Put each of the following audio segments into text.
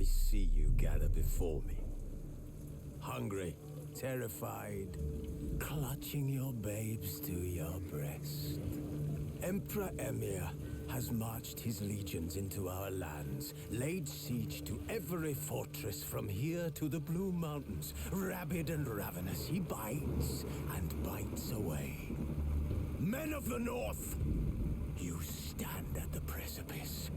see you gather before me. Hungry, terrified, clutching your babes to your breast. Emperor Emir has marched his legions into our lands, laid siege to every fortress from here to the Blue Mountains. Rabid and ravenous, he bites and bites away. Men of the North, you stand at the precipice.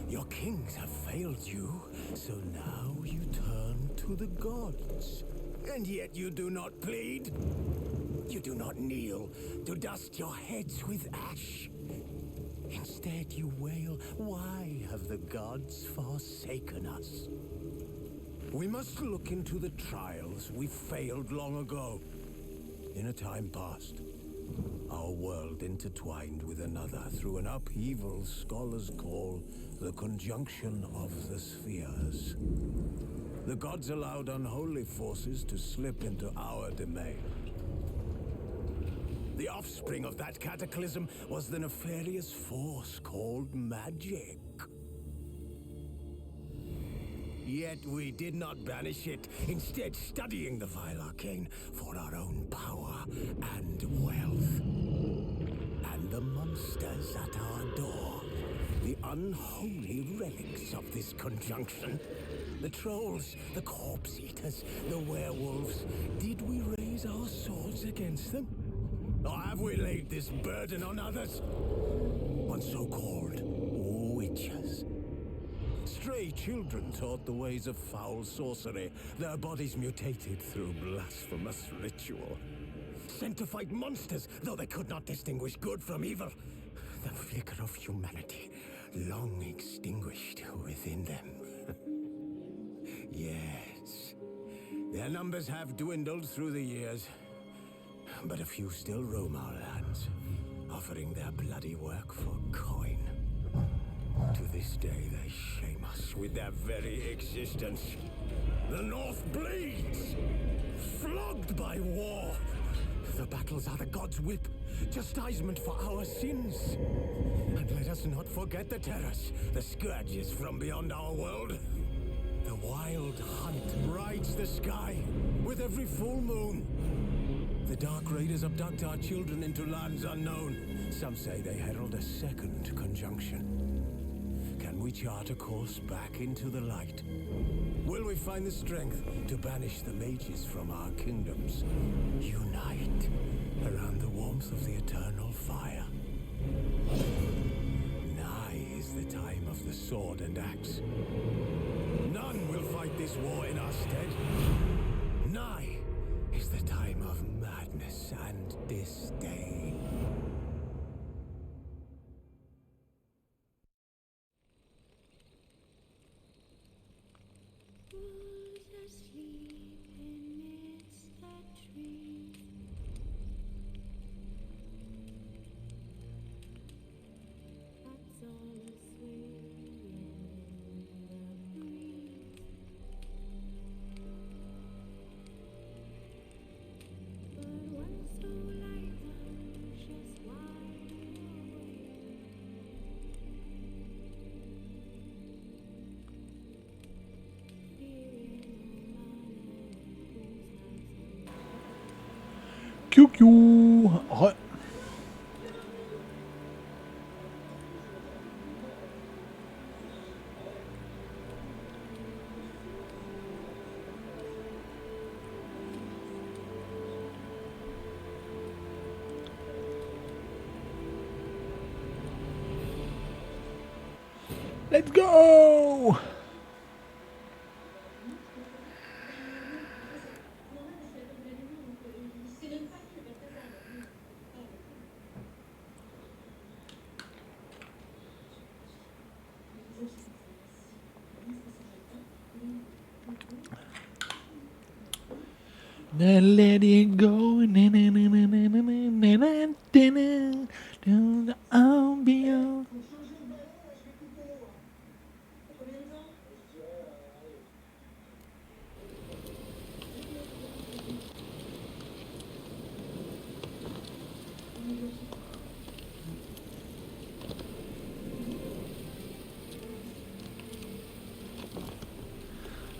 Your kings have failed you, so now you turn to the gods. And yet you do not plead. You do not kneel to dust your heads with ash. Instead you wail, why have the gods forsaken us? We must look into the trials we failed long ago. In a time past, our world intertwined with another through an upheaval scholars call the conjunction of the spheres. The gods allowed unholy forces to slip into our domain. The offspring of that cataclysm was the nefarious force called magic. Yet we did not banish it, instead studying the vile arcane for our own power and wealth. And the monsters at our door, the unholy relics of this conjunction. The trolls, the corpse eaters, the werewolves. Did we raise our swords against them? Or have we laid this burden on others? On so-called witches. Stray children taught the ways of foul sorcery, their bodies mutated through blasphemous ritual. Sent to fight monsters, though they could not distinguish good from evil. The flicker of humanity, long extinguished within them. Yes, their numbers have dwindled through the years. But a few still roam our lands, offering their bloody work for coin. To this day, they shame us with their very existence. The North bleeds, flogged by war. The battles are the gods' whip, chastisement for our sins. And let us not forget the terrors, the scourges from beyond our world. The wild hunt rides the sky with every full moon. The Dark Raiders abduct our children into lands unknown. Some say they herald a second conjunction. Can we chart a course back into the light? Will we find the strength to banish the mages from our kingdoms? Unite around the warmth of the eternal fire. Nigh is the time of the sword and axe. None will fight this war in our stead. Nigh is the time of madness and disdain. Who's asleep amidst the trees? That's all swaying in the breeze. But one so light, just wide awake. QQ. Let's go! Now let it go. Ambiance.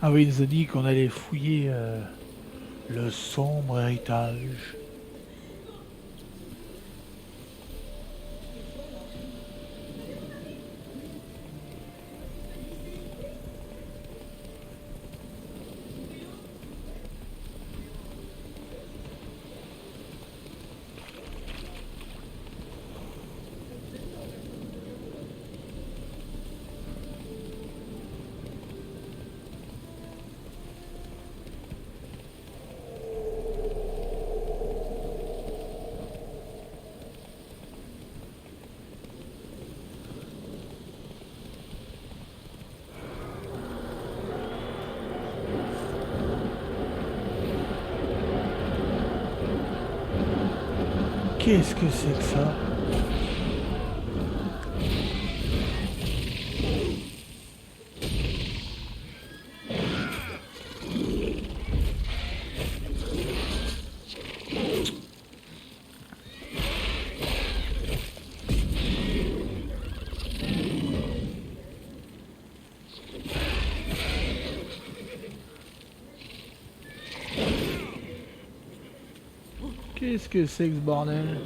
Ah oui, il nous a dit qu'on allait fouiller le sombre héritage. Qu'est-ce que c'est que ça? Qu'est-ce que c'est que ce bordel?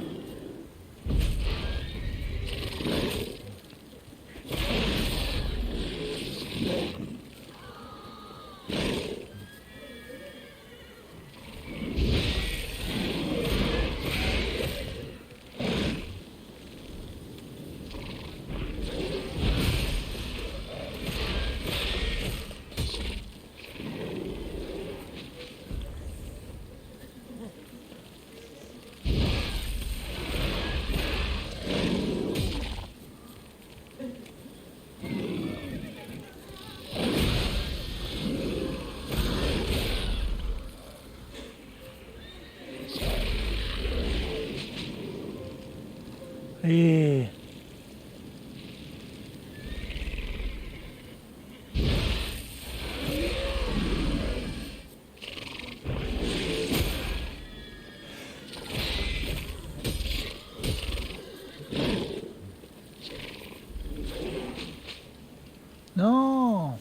Et non.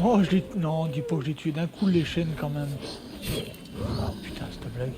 Oh, je l'ai... Non, dis pas que je l'ai tué d'un coup les chaînes quand même. Oh putain, cette blague.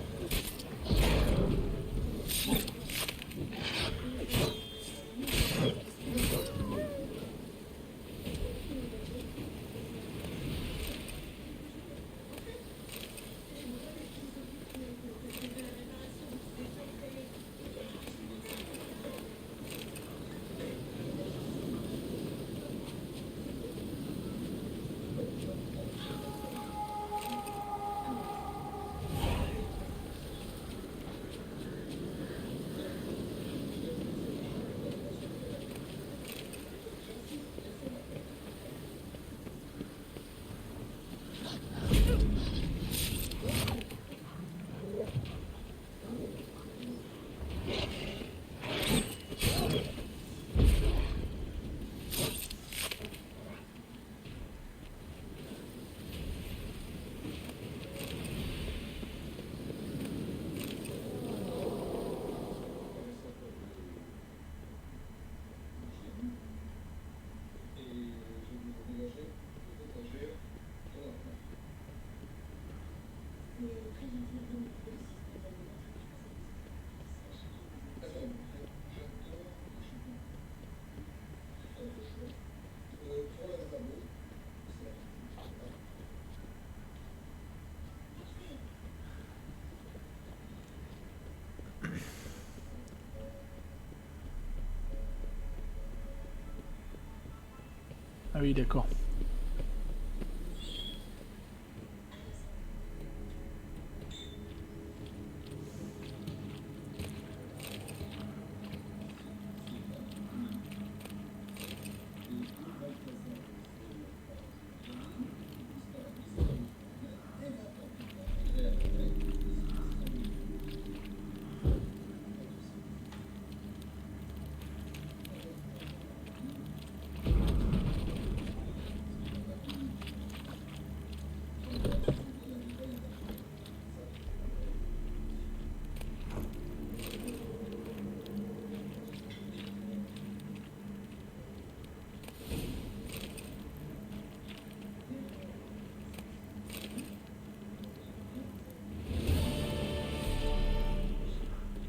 Ah oui, d'accord.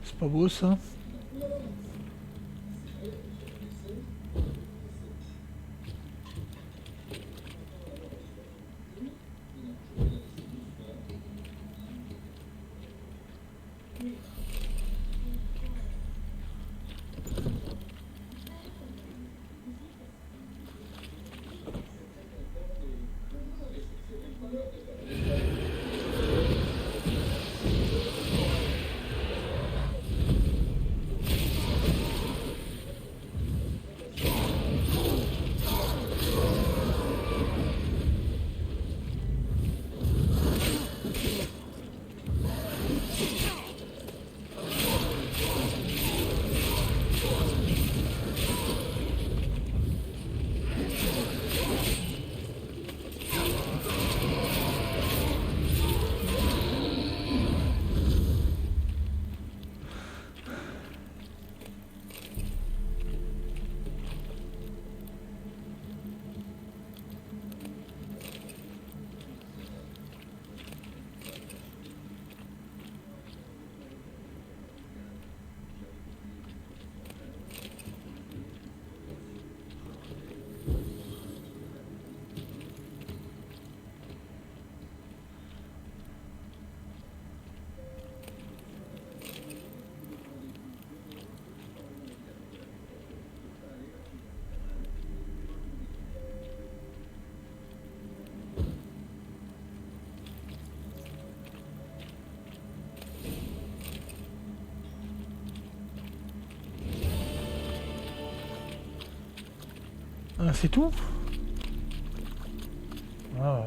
C'est pas beau ça? Ah, c'est tout? Ah ouais.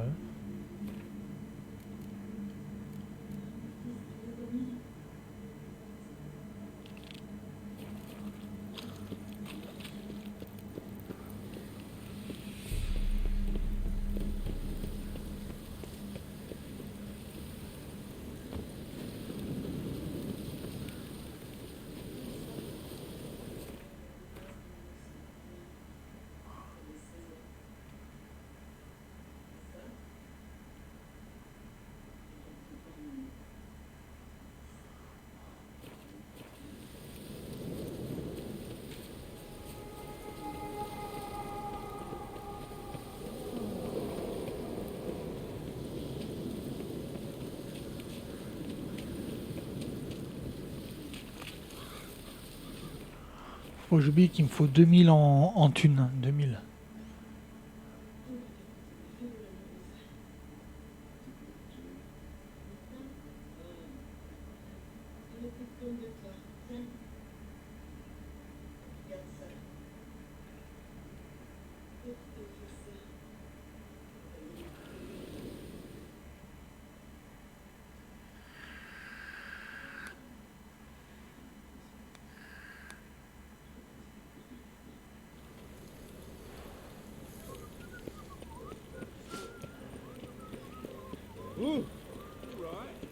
Faut que j'oublie qu'il me faut 2000 en thunes. 2000. Ooh, right.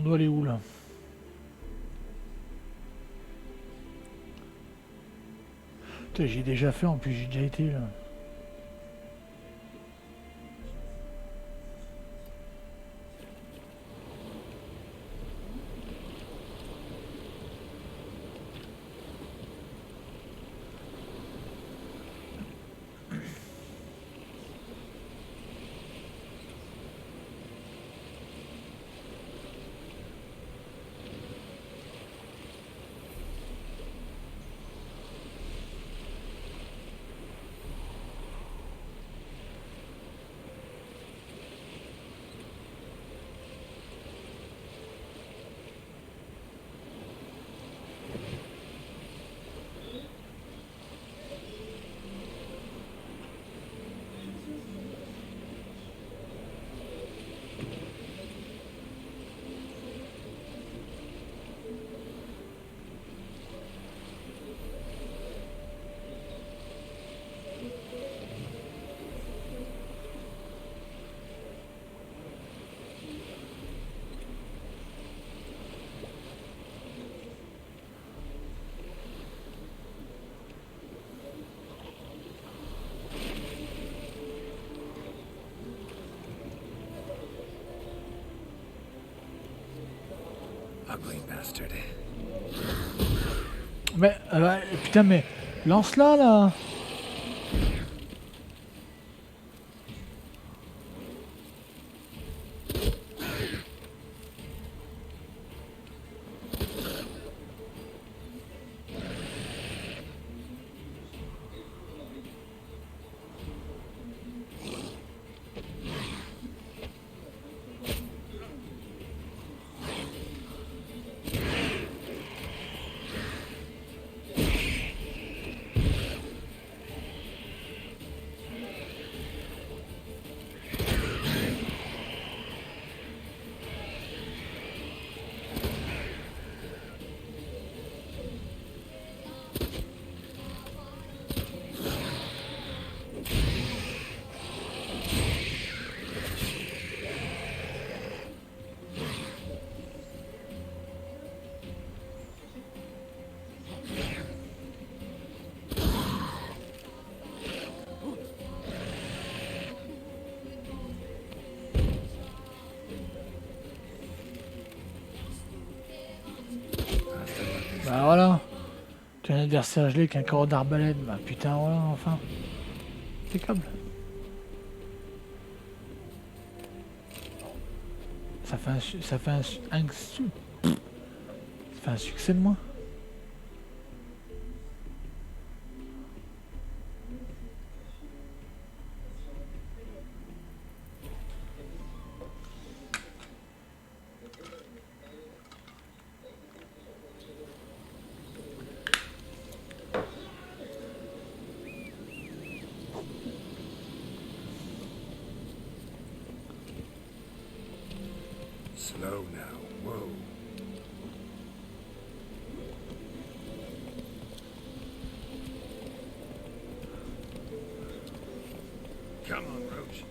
On doit aller où là? Putain, j'ai déjà fait, en plus j'ai déjà été là. Ugly bastard. Mais, putain, mais lance-la là! Bah voilà! Tu as un adversaire gelé avec un corps d'arbalète, bah putain, voilà, enfin. Impeccable. Ça fait ça fait ça fait un succès de moins. Slow now. Whoa. Come on, Roach.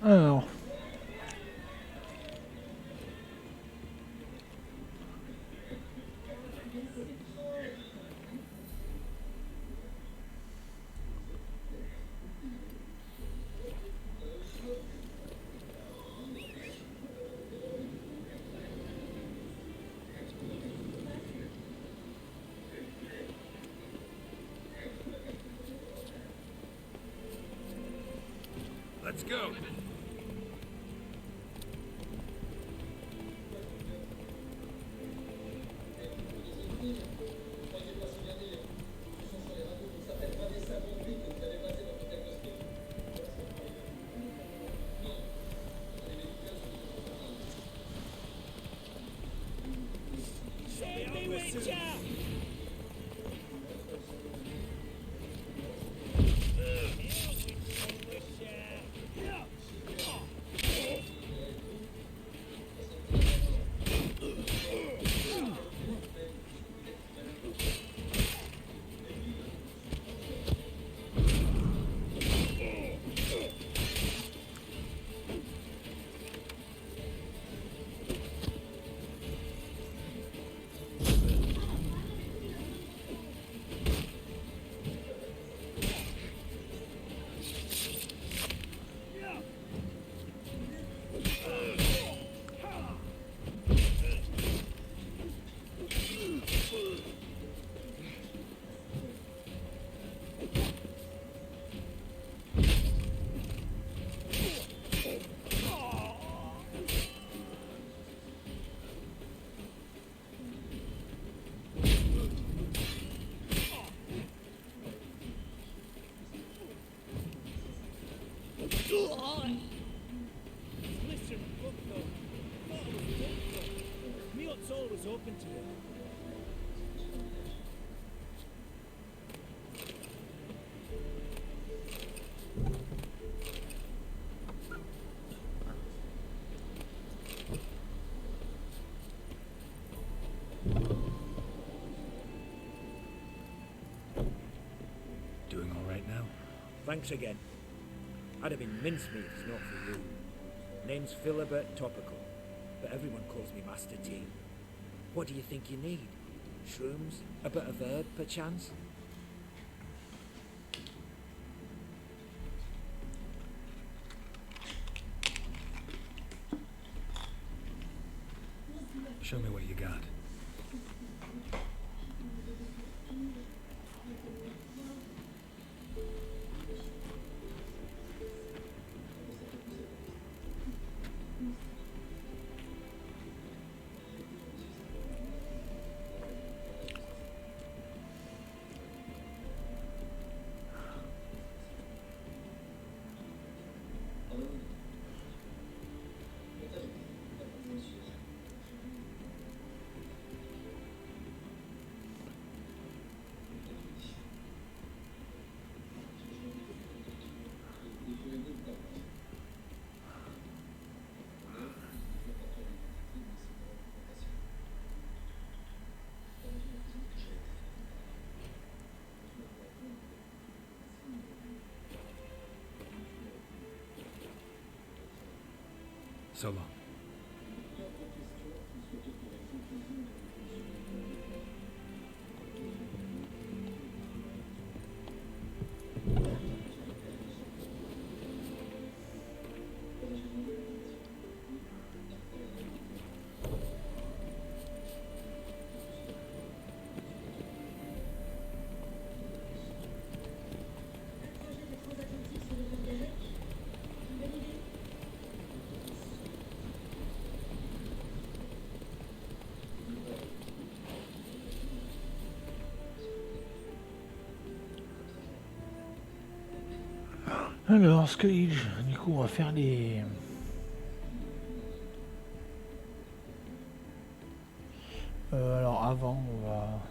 Alors, Let's go. Was open to it. Doing all right now? Thanks again. I'd have been mincemeat if not for you. Name's Philibert Topical, but everyone calls me Master T. What do you think you need? Shrooms? A bit of herb, perchance? Show me what you got. So long. alors, Squellige, du coup, on va faire les... alors, avant, on va...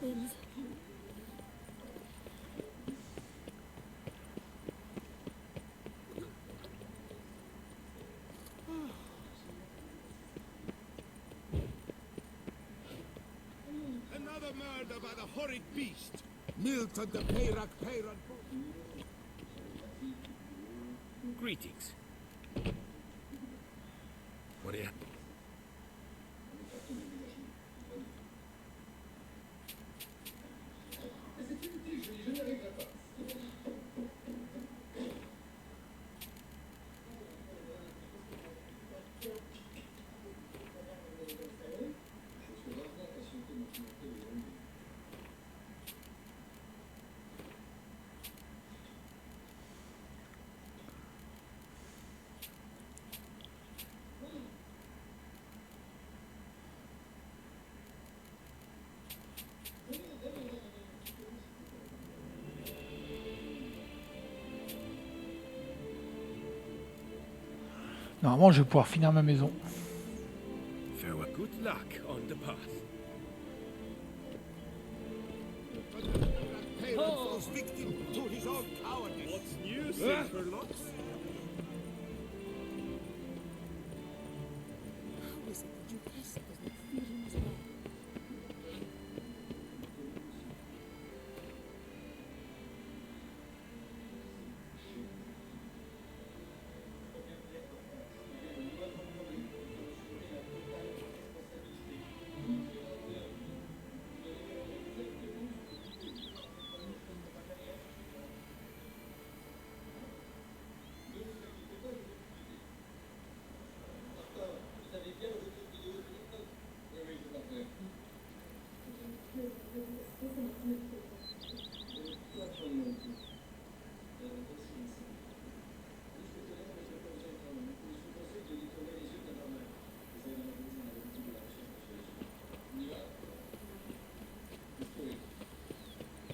limbs. Another murder by the horrid beast. Milton the Peyrak Peyran. Greetings. What do you... Normalement, je vais pouvoir finir ma maison. Farewell. Good luck on the path. Peyran falls victim to his own cowardice. What's new, Silverlocks? How is it that your Tessa does not feel him as well?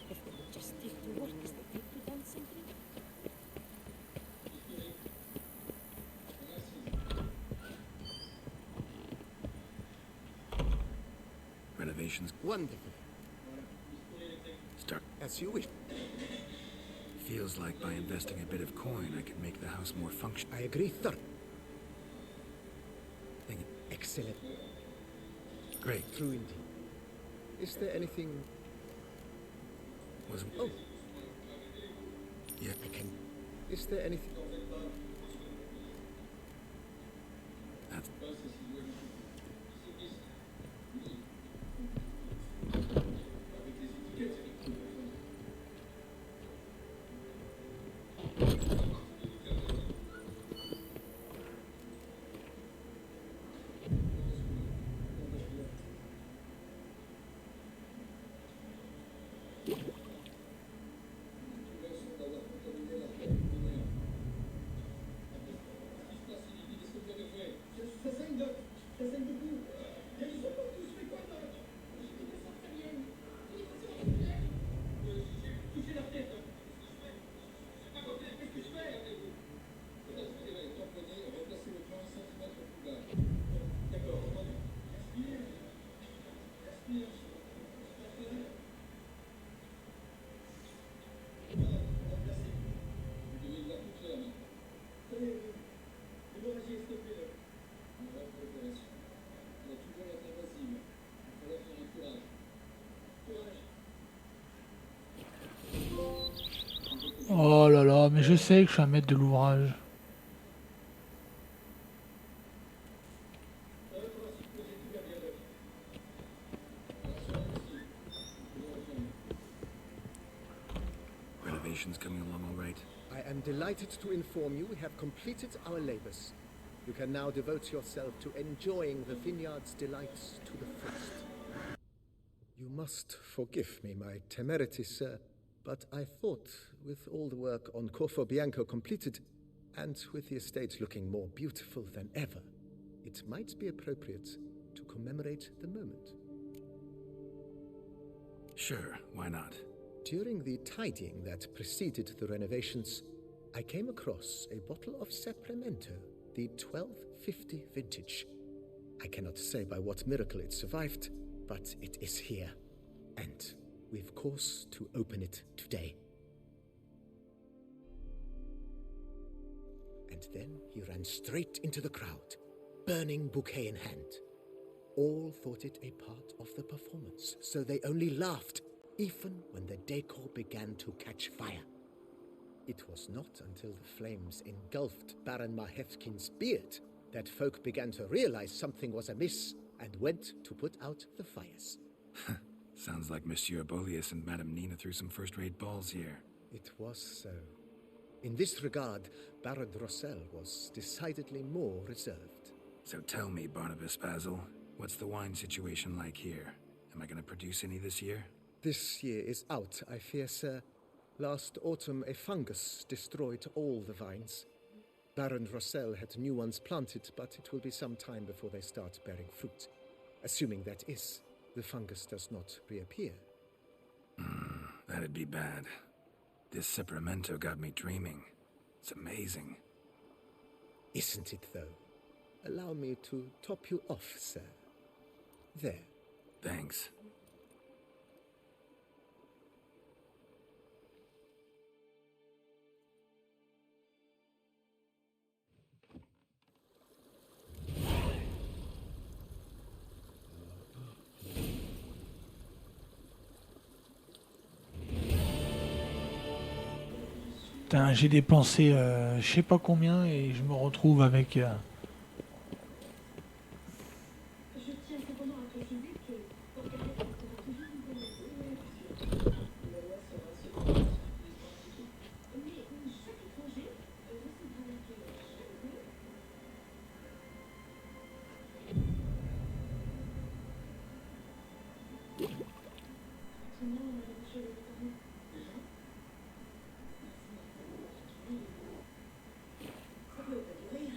If they would just take to work as they take to dancing. Renovations. Wonderful. Start. As you wish. Feels like by investing a bit of coin, I can make the house more functional. I agree, sir. Excellent. Great. True indeed. Is there anything... Was Oh, yeah. I can... Is there anything... That's Oh là là, mais je sais que je suis un maître de l'ouvrage. renovations coming along all right. I am delighted to inform you we have completed our labors. You can now devote yourself to enjoying the vineyard's delights to the fullest. You must forgive me my temerity, sir, but I thought, with all the work on Corfo Bianco completed, and with the estate looking more beautiful than ever, it might be appropriate to commemorate the moment. Sure, why not? During the tidying that preceded the renovations, I came across a bottle of Sapramento, the 1250 vintage. I cannot say by what miracle it survived, but it is here. And we've cause to open it today. And then he ran straight into the crowd, burning bouquet in hand. All thought it a part of the performance, so they only laughed, even when the decor began to catch fire. It was not until the flames engulfed Baron Mahevkin's beard that folk began to realize something was amiss and went to put out the fires. Sounds like Monsieur Bolius and Madame Nina threw some first-rate balls here. It was so. In this regard, Baron Rossel was decidedly more reserved. So tell me, Barnabas Basil, what's the wine situation like here? Am I going to produce any this year? This year is out, I fear, sir. Last autumn, a fungus destroyed all the vines. Baron Rossel had new ones planted, but it will be some time before they start bearing fruit. Assuming that is, the fungus does not reappear. That'd be bad. This Cyperamento got me dreaming. It's amazing. Isn't it, though? Allow me to top you off, sir. There. Thanks. Putain, j'ai dépensé je sais pas combien et je me retrouve avec... Je tiens cependant à préciser que pour garder la toujours une bonne mais chaque étranger recevra l'accueil chaleureux. Maintenant, je vais vous parler. Ça peut pas durer.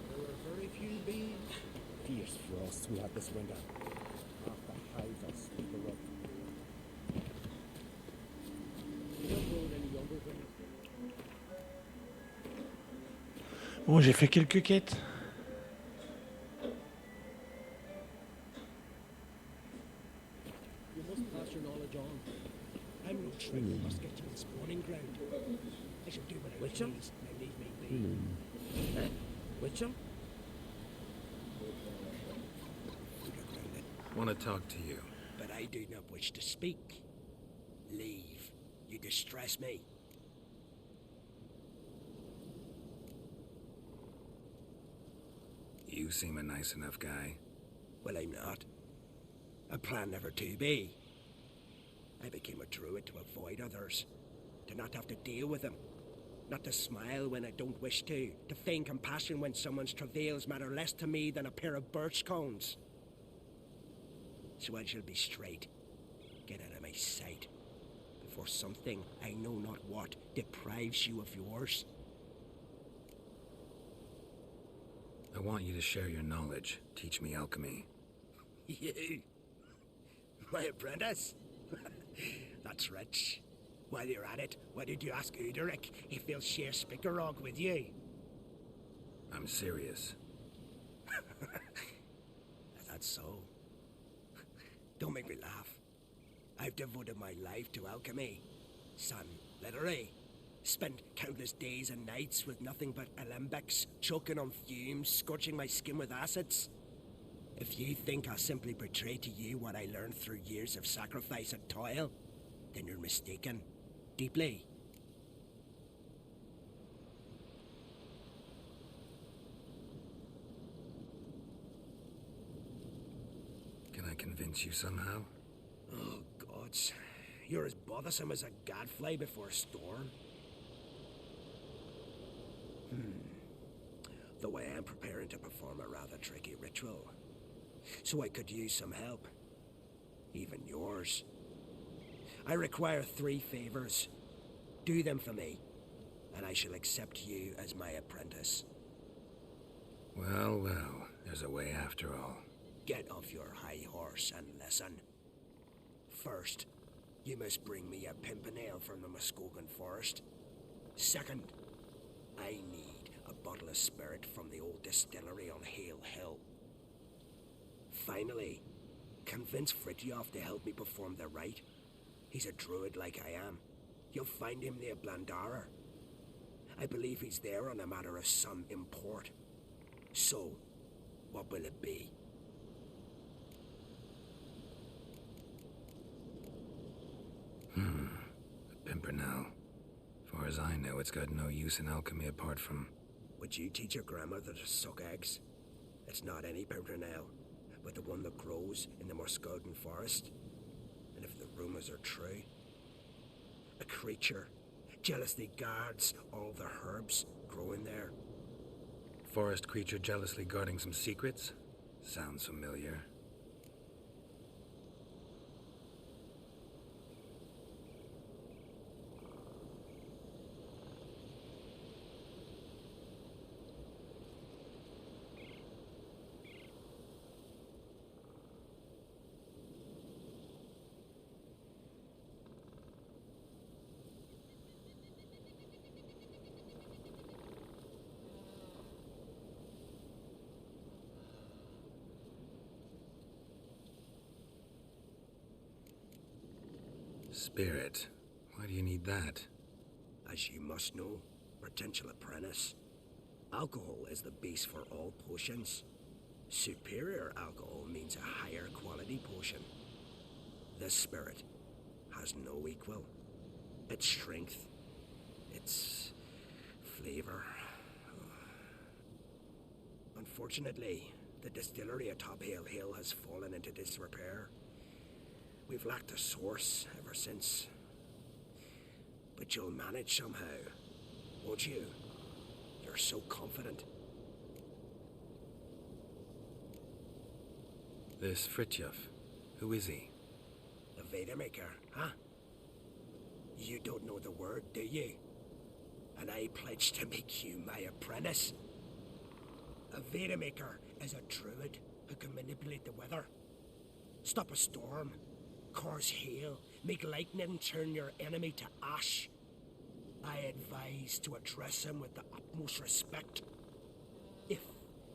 There were very few bees. Fierce frosts we had this winter. Half the hives are sleeping up. You don't grow any younger than Bon, j'ai fait quelques quêtes. you must pass your knowledge on. I'm no trick, you must get to the spawning ground. I shall do what I please. Now leave me be. Eh? Witcham? Want to talk to you. But I do not wish to speak. Leave. You distress me. You seem a nice enough guy. Well, I'm not. I plan never to be. I became a druid to avoid others, to not have to deal with them, not to smile when I don't wish to feign compassion when someone's travails matter less to me than a pair of birch cones. So I shall be straight. Get out of my sight, before something, I know not what, deprives you of yours. I want you to share your knowledge. Teach me alchemy. You? My apprentice? That's rich. While you're at it, why did you ask Uderic if he'll share Spickerog with you? I'm serious. That's so. Don't make me laugh. I've devoted my life to alchemy. Sun, literary. Spent countless days and nights with nothing but alembics, choking on fumes, scorching my skin with acids. If you think I'll simply portray to you what I learned through years of sacrifice and toil, then you're mistaken. Deeply. Can I convince you somehow? Oh, gods. You're as bothersome as a gadfly before a storm. Though I am preparing to perform a rather tricky ritual. So I could use some help. Even yours. I require 3 favors. Do them for me, and I shall accept you as my apprentice. Well, well, there's a way after all. Get off your high horse and listen. First, you must bring me a pimpernel from the Muskogan forest. Second, I need a bottle of spirit from the old distillery on Hale Hill. Finally, convince Fritjof to help me perform the rite. He's a druid like I am. You'll find him near Blandara. I believe he's there on a matter of some import. So, what will it be? A pimpernel. Far as I know, it's got no use in alchemy apart from... Would you teach your grandmother to suck eggs? It's not any pimpernel, but the one that grows in the Muskogan forest. And if the rumors are true, a creature jealously guards all the herbs growing there. Forest creature jealously guarding some secrets? Sounds familiar. Spirit. Why do you need that? As you must know, potential apprentice, alcohol is the base for all potions. Superior alcohol means a higher quality potion. This spirit has no equal. Its strength, its flavor. Unfortunately, the distillery atop Hale Hill has fallen into disrepair. We've lacked a source ever since. But you'll manage somehow, won't you? You're so confident. This Fritjof, who is he? The Veda Maker, huh? You don't know the word, do you? And I pledge to make you my apprentice. A Veda Maker is a druid who can manipulate the weather. Stop a storm. Cause hail, make lightning turn your enemy to ash. I advise to address him with the utmost respect, if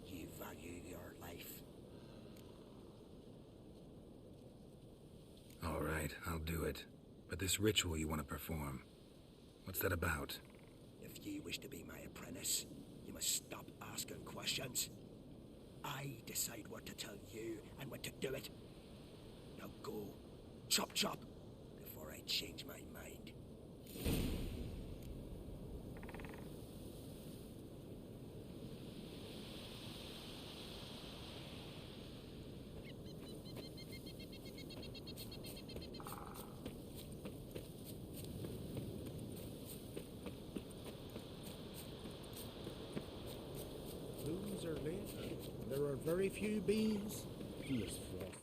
you value your life. All right, I'll do it. But this ritual you want to perform, what's that about? If you wish to be my apprentice, you must stop asking questions. I decide what to tell you and when to do it. Now go. Chop chop, before I change my mind. Blooms are late. There are very few bees. Fierce frost.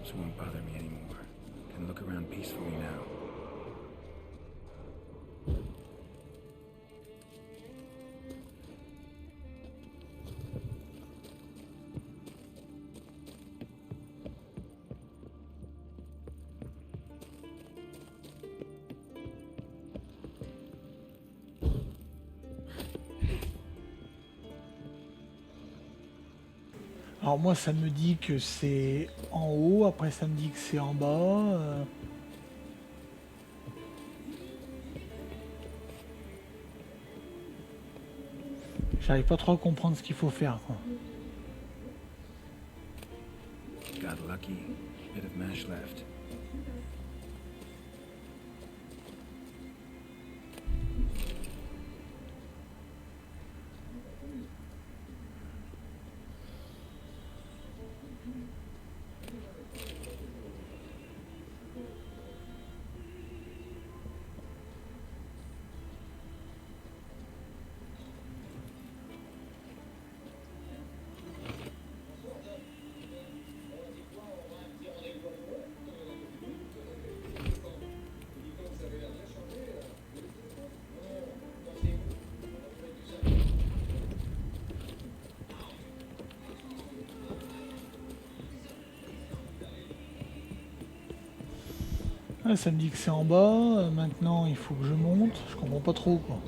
cops won't bother me anymore. Can look around peacefully now. Alors moi ça me dit que c'est en haut, après ça me dit que c'est en bas. J'arrive pas trop à comprendre ce qu'il faut faire, quoi. Got lucky. Bit of mash left. Ah, ça me dit que c'est en bas, maintenant il faut que je monte, je comprends pas trop, quoi.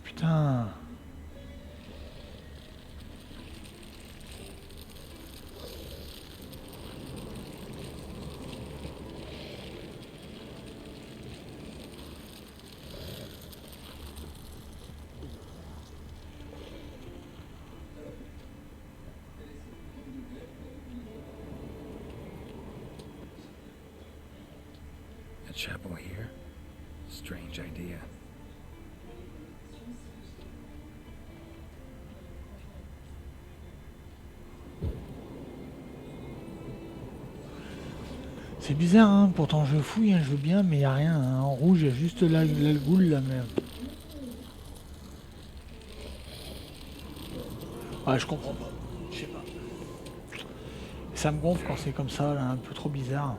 Putain. A chapel here? Strange idea. C'est bizarre, hein, pourtant je fouille, hein, je veux bien, mais il n'y a rien, hein. En rouge, il y a juste là, le goule, là, même. Ouais, je comprends pas, je sais pas. Ça me gonfle quand c'est comme ça, là, un peu trop bizarre.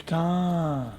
Putain.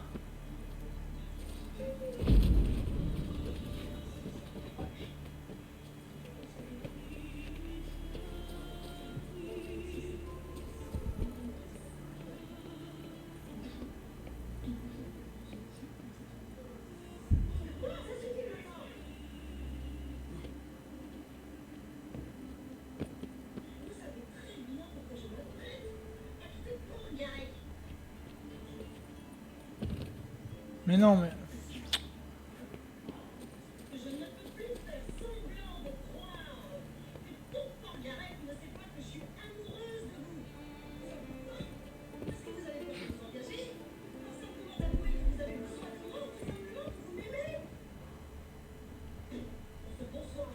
Mais non, mais... Je ne peux plus faire semblant de croire que toute Margaret ne sait pas que je suis amoureuse de vous. Est-ce que vous avez besoin de vous engager? Pas simplement d'avouer que vous avez besoin de moi, tout simplement que vous m'aimez. On se bonsoir.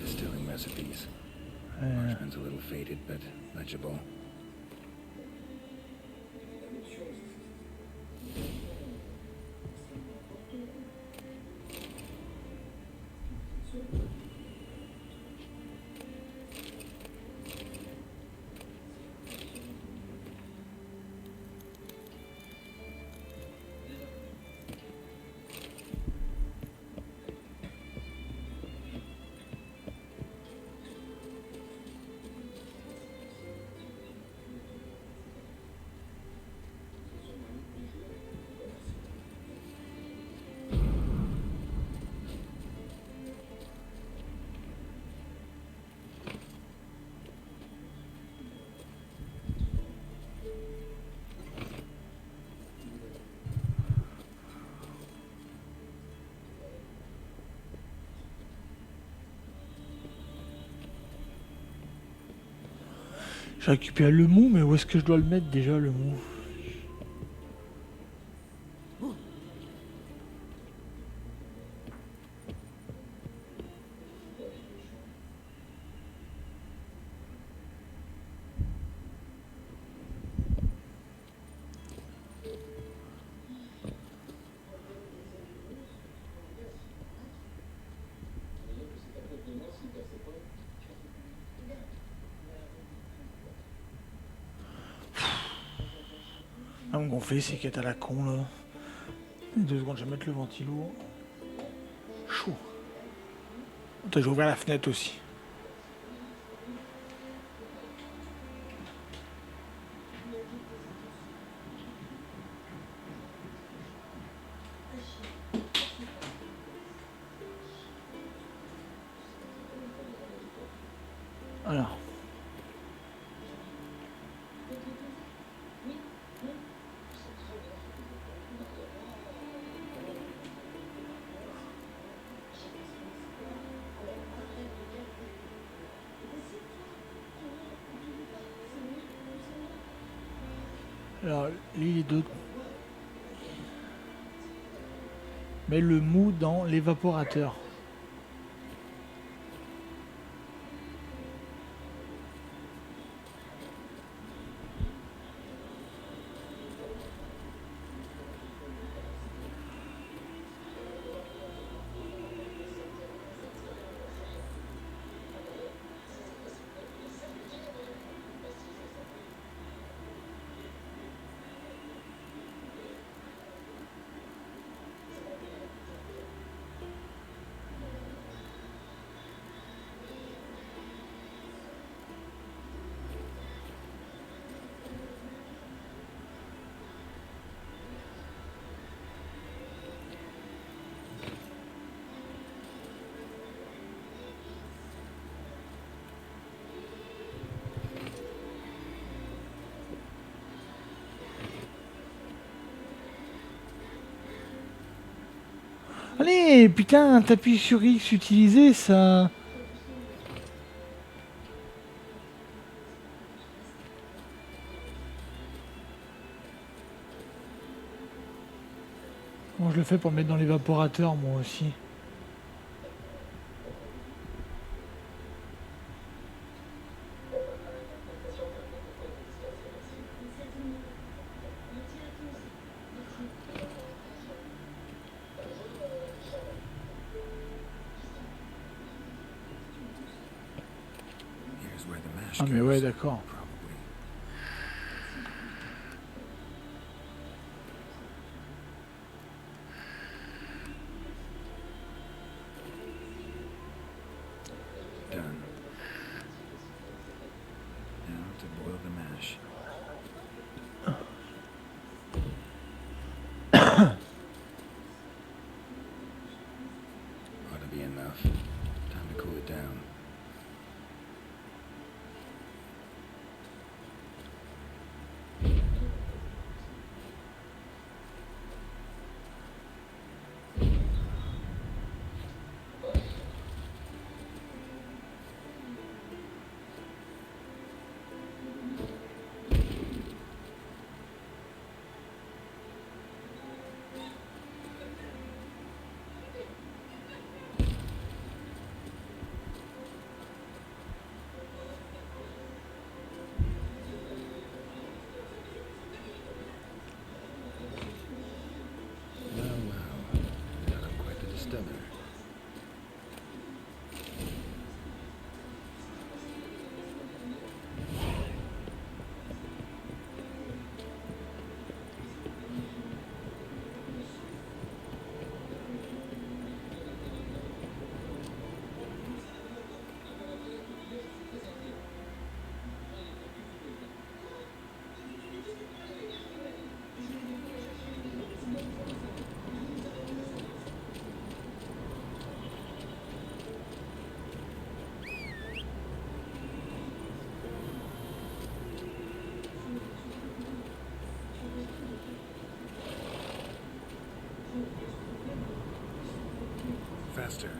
Distilling recipes. Parchment's a little faded, but legible. J'ai récupéré le mou, mais où est-ce que je dois le mettre déjà, le mou? Ah, me gonfler, c'est qu'être à la con là. 2 secondes, je vais mettre le ventilo. Chaud. Attends, j'ai ouvert la fenêtre aussi. Alors. Alors, les deux. Mets le mou dans l'évaporateur. mais putain, t'appuies sur X, utiliser ça. Comment je le fais pour me mettre dans l'évaporateur, moi aussi? Here's where the mash Ah mais goes. ouais, d'accord. Probably. Done. Now to boil the mash. Ought to be enough. Time to cool it down. Well, not quite the distiller. Faster.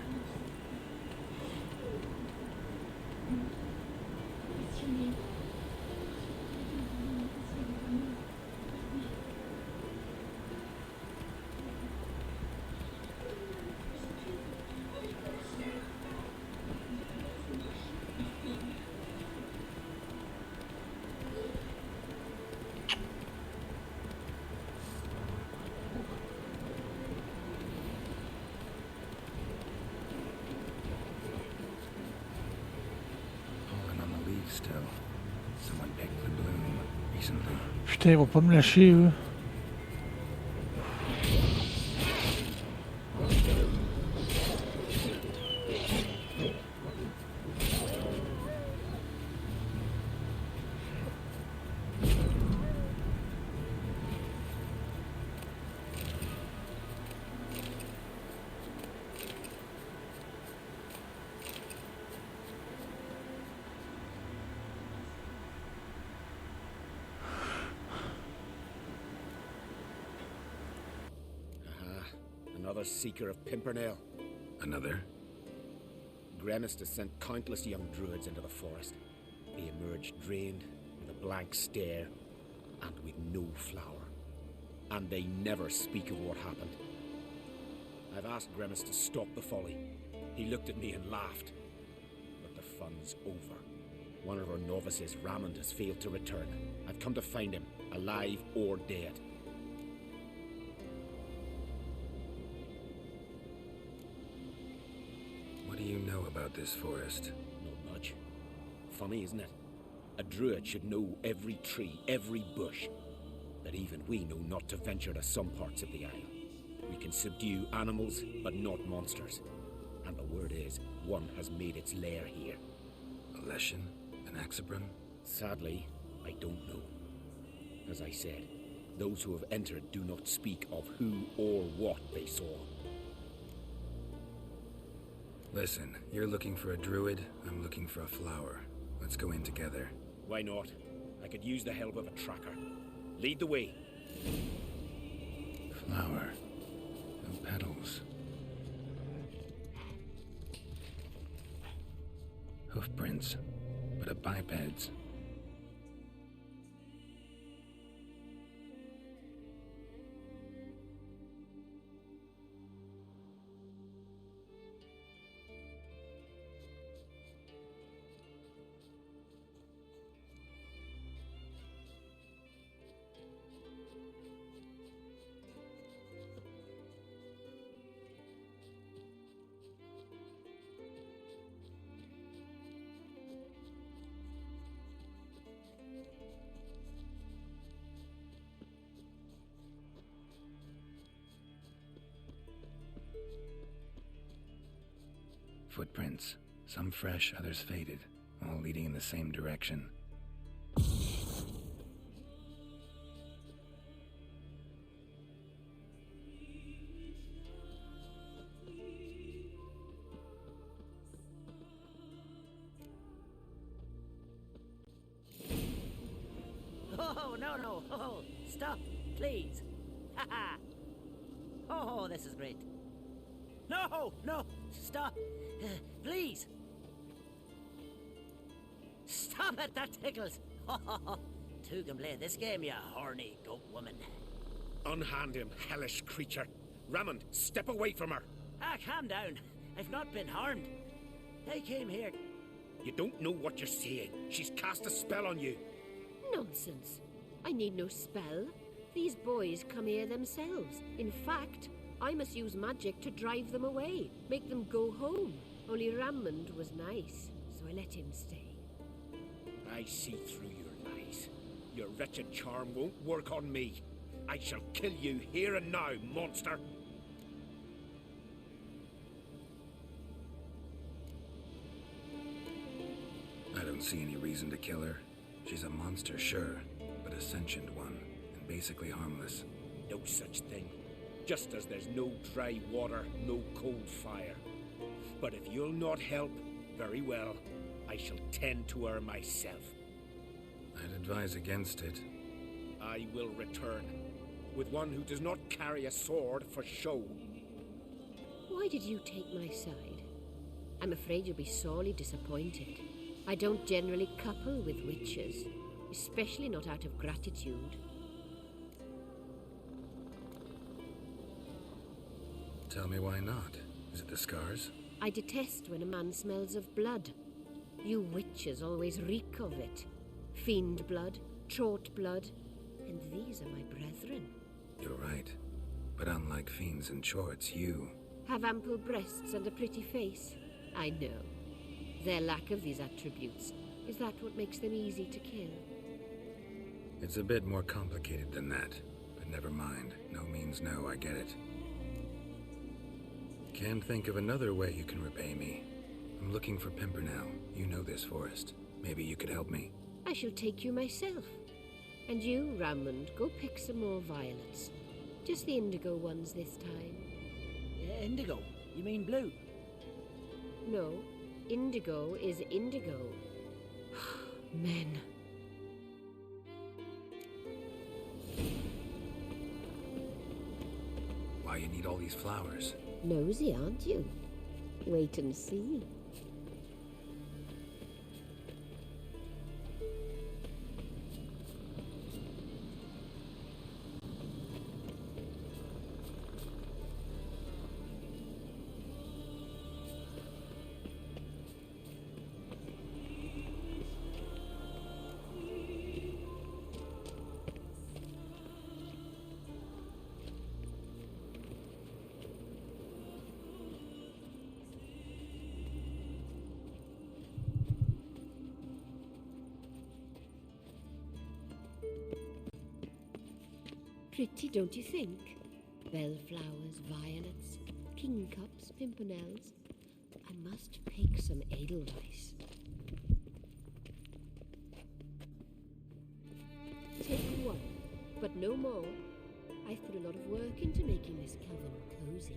Pulling on the leaves still. Someone picked the bloom recently. Putain, ils vont pas me lâcher, eux. Another seeker of Pimpernel. Another? Gremis has sent countless young druids into the forest. They emerge drained, with a blank stare, and with no flower. And they never speak of what happened. I've asked Gremis to stop the folly. He looked at me and laughed. But the fun's over. One of our novices, Ramond, has failed to return. I've come to find him, alive or dead. What do you know about this forest? Not much. Funny, isn't it? A druid should know every tree, every bush. But even we know not to venture to some parts of the isle. We can subdue animals, but not monsters. And the word is, one has made its lair here. A Leshen? An Axabron? Sadly, I don't know. As I said, those who have entered do not speak of who or what they saw. Listen, you're looking for a druid, I'm looking for a flower. Let's go in together. Why not? I could use the help of a tracker. Lead the way. Flower. No petals. Hoofprints, but a biped's. Footprints, some fresh, others faded, all leading in the same direction. Oh, no. Oh, stop, please. Ha. Oh, this is great. No, stop. Please. Stop it, that tickles. Two can play this game, you horny goat woman. Unhand him, hellish creature. Raymond, step away from her. Calm down. I've not been harmed. I came here. You don't know what you're saying. She's cast a spell on you. Nonsense. I need no spell. These boys come here themselves. In fact, I must use magic to drive them away, make them go home. Only Raymond was nice, so I let him stay. I see through your lies. Your wretched charm won't work on me. I shall kill you here and now, monster. I don't see any reason to kill her. She's a monster, sure, but a sentient one, and basically harmless. No such thing. Just as there's no dry water, no cold fire. But if you'll not help, very well. I shall tend to her myself. I'd advise against it. I will return, with one who does not carry a sword for show. Why did you take my side? I'm afraid you'll be sorely disappointed. I don't generally couple with witches, especially not out of gratitude. Tell me why not. Is it the scars? I detest when a man smells of blood. You witches always reek of it. Fiend blood, trot blood, and these are my brethren. You're right. But unlike fiends and chorts, you... Have ample breasts and a pretty face. I know. Their lack of these attributes, is that what makes them easy to kill? It's a bit more complicated than that. But never mind. No means no, I get it. Can't think of another way you can repay me. I'm looking for Pimpernel. You know this forest. Maybe you could help me. I shall take you myself. And you, Raymond, go pick some more violets. Just the indigo ones this time. Indigo? You mean blue? No, indigo is indigo. Men. Why you need all these flowers? Nosy, aren't you? Wait and see. Pretty, don't you think? Bellflowers, violets, kingcups, pimpernels. I must pick some edelweiss. Take one, but no more. I've put a lot of work into making this coven cozy.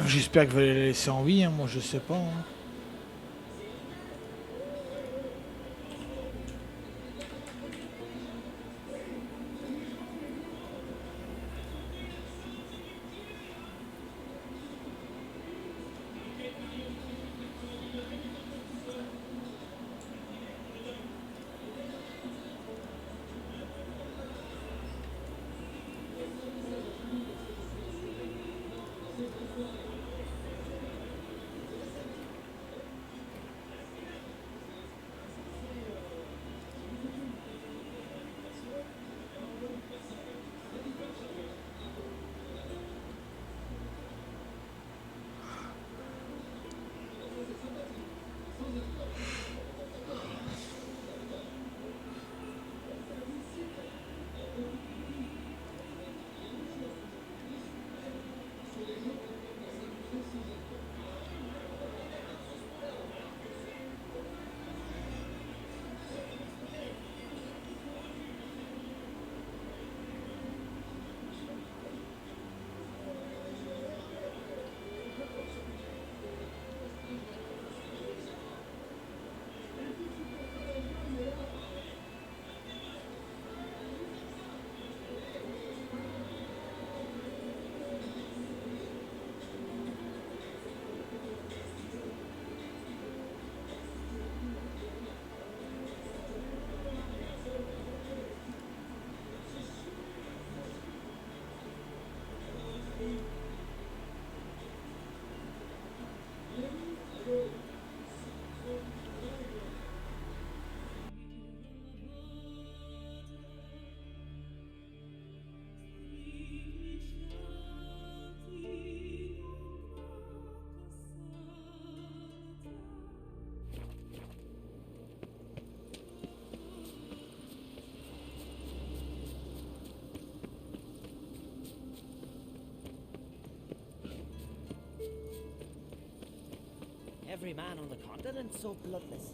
J'espère que vous allez la laisser en vie, hein, moi je sais pas. Hein. Every man on the continent so bloodless.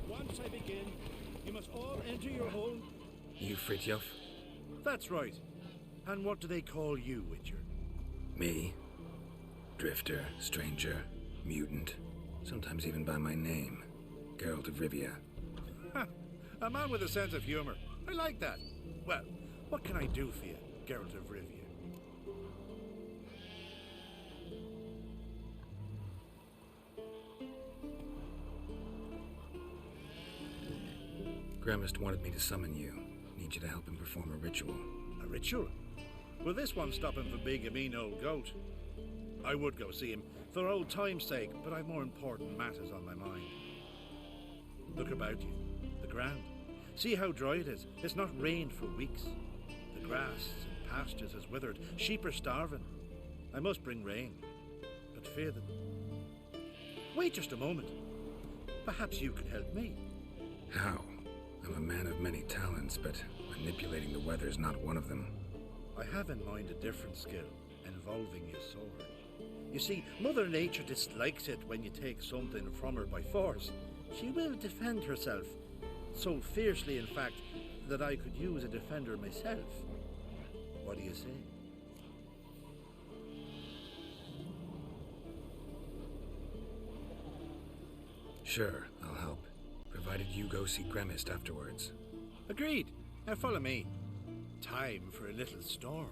Once I begin, you must all enter your own... You Fritjof? That's right. And what do they call you, Witcher? Me? Drifter, stranger, mutant. Sometimes even by my name. Gerald of Rivia. Ha! A man with a sense of humor. I like that. Well, what can I do for you, Gerald of Rivia? Grandmaster wanted me to summon you. Need you to help him perform a ritual. A ritual? Will this one stop him from being a mean old goat? I would go see him for old time's sake, but I've more important matters on my mind. Look about you. The ground. See how dry it is. It's not rained for weeks. The grass and pastures has withered. Sheep are starving. I must bring rain, but fear that... Wait just a moment. Perhaps you could help me. How? I'm a man of many talents, but manipulating the weather's not one of them. I have in mind a different skill, involving your sword. You see, Mother Nature dislikes it when you take something from her by force. She will defend herself, so fiercely, in fact, that I could use a defender myself. What do you say? Sure, I'll help, provided you go see Gremist afterwards. Agreed. Now follow me. Time for a little storm.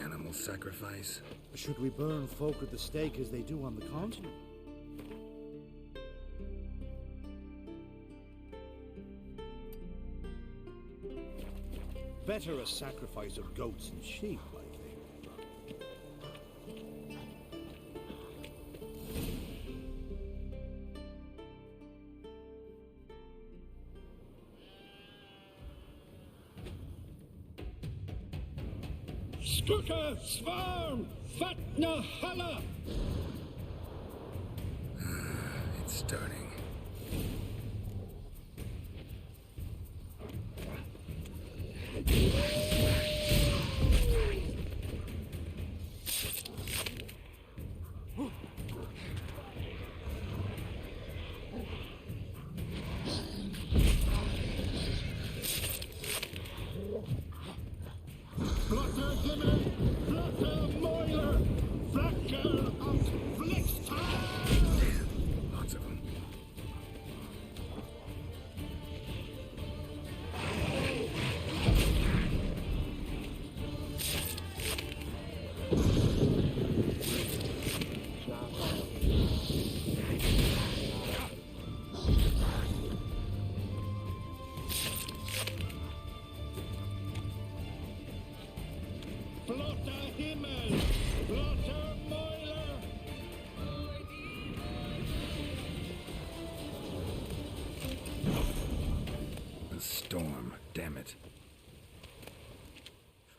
Animal sacrifice? Should we burn folk at the stake as they do on the continent? Better a sacrifice of goats and sheep, I think. Skuka, Svarm, Fatna, Hala! It's starting. Blotter Himmel, Blotter Moiler, Flacker of Flixtime! Lots of them. Blotter Himmel, Blotter Moiler! A storm, damn it.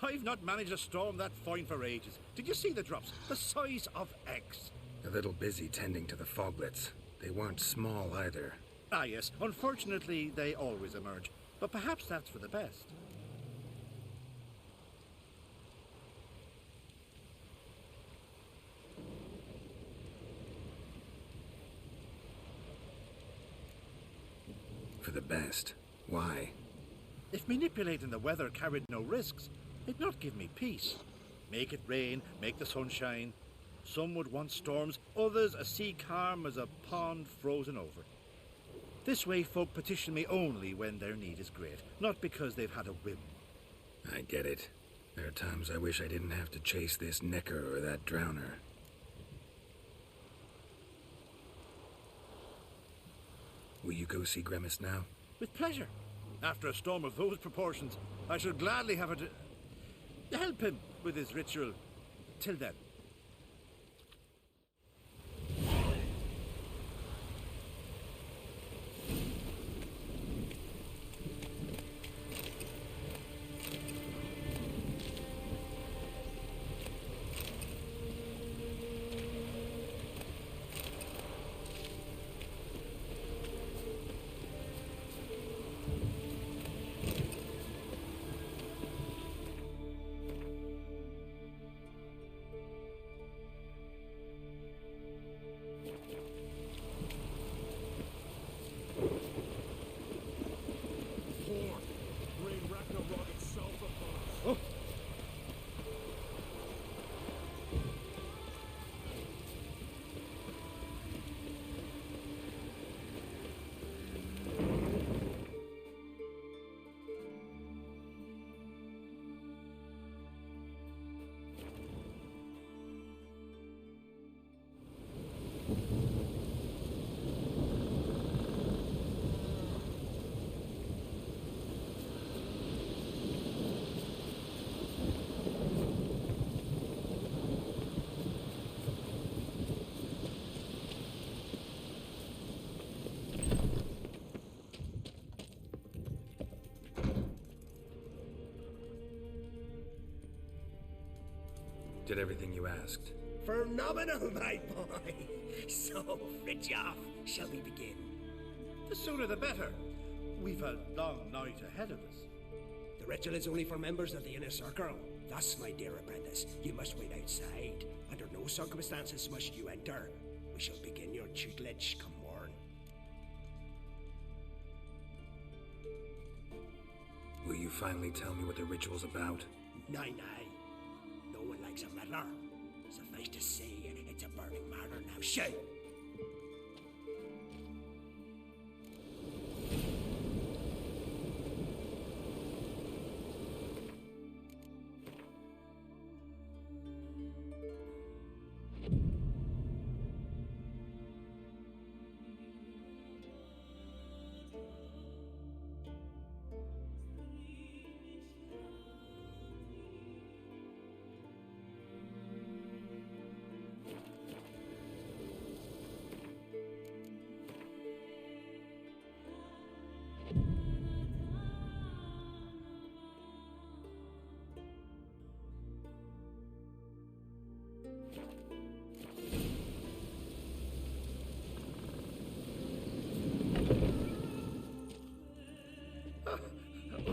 I've not managed a storm that fine for ages. Did you see the drops? The size of eggs. A little busy tending to the foglets. They weren't small either. Ah yes, unfortunately they always emerge. But perhaps that's for the best. For the best. Why? If manipulating the weather carried no risks, it'd not give me peace. Make it rain, make the sun shine. Some would want storms, others a sea calm as a pond frozen over. This way folk petition me only when their need is great, not because they've had a whim. I get it. There are times I wish I didn't have to chase this necker or that drowner. Will you go see Gremist now? With pleasure. After a storm of those proportions, I shall gladly have it to help him with his ritual. Till then. did everything you asked. Phenomenal, my boy. So, Fritjof, shall we begin? The sooner the better. We've a long night ahead of us. The ritual is only for members of the inner circle. Thus, my dear apprentice, you must wait outside. Under no circumstances must you enter. We shall begin your tutelage come morn. Will you finally tell me what the ritual's about? Nay. No one likes a meddler. Suffice to say, it's a burning matter now. Shout!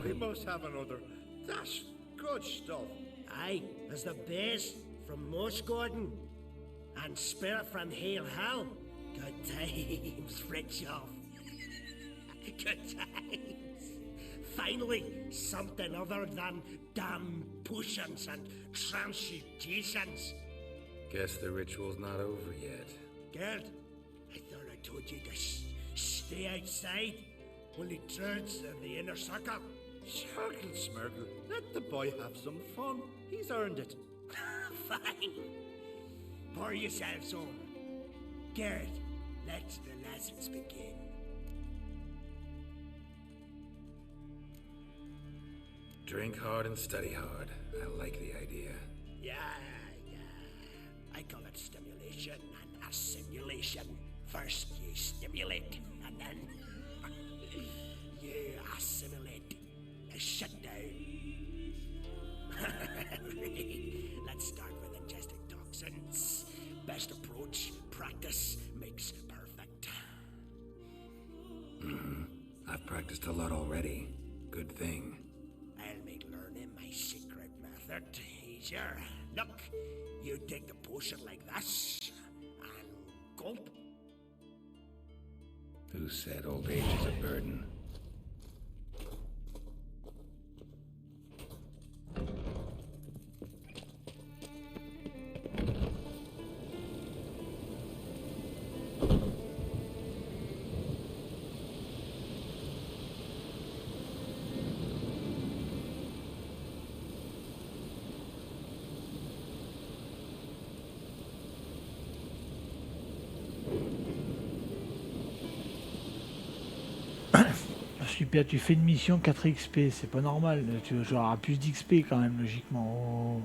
We must have another. That's good stuff. Aye, there's the bass from Moss Gordon and Spirit from Hail Hell. Good times, Fritjof. Good times. Finally, something other than damn potions and transmutations. Guess the ritual's not over yet. Gerald, I thought I told you to stay outside. Only turns in the inner circle. Smirkle, Smirkle. Let the boy have some fun. He's earned it. Fine. Pour yourselves home. Gerald, let the lessons begin. Drink hard and study hard. I like the idea. Yeah. I call it stimulation and assimilation. First you stimulate, and then you assimilate. Shut down. Let's start with ingesting toxins. Best approach, practice makes perfect. I've practiced a lot already. Good thing. I'll make learning my secret method easier. Look, you take the potion like this, and gulp. Who said old age is a burden? Super, tu fais une mission 4 XP, c'est pas normal, tu auras plus d'XP quand même logiquement. Oh.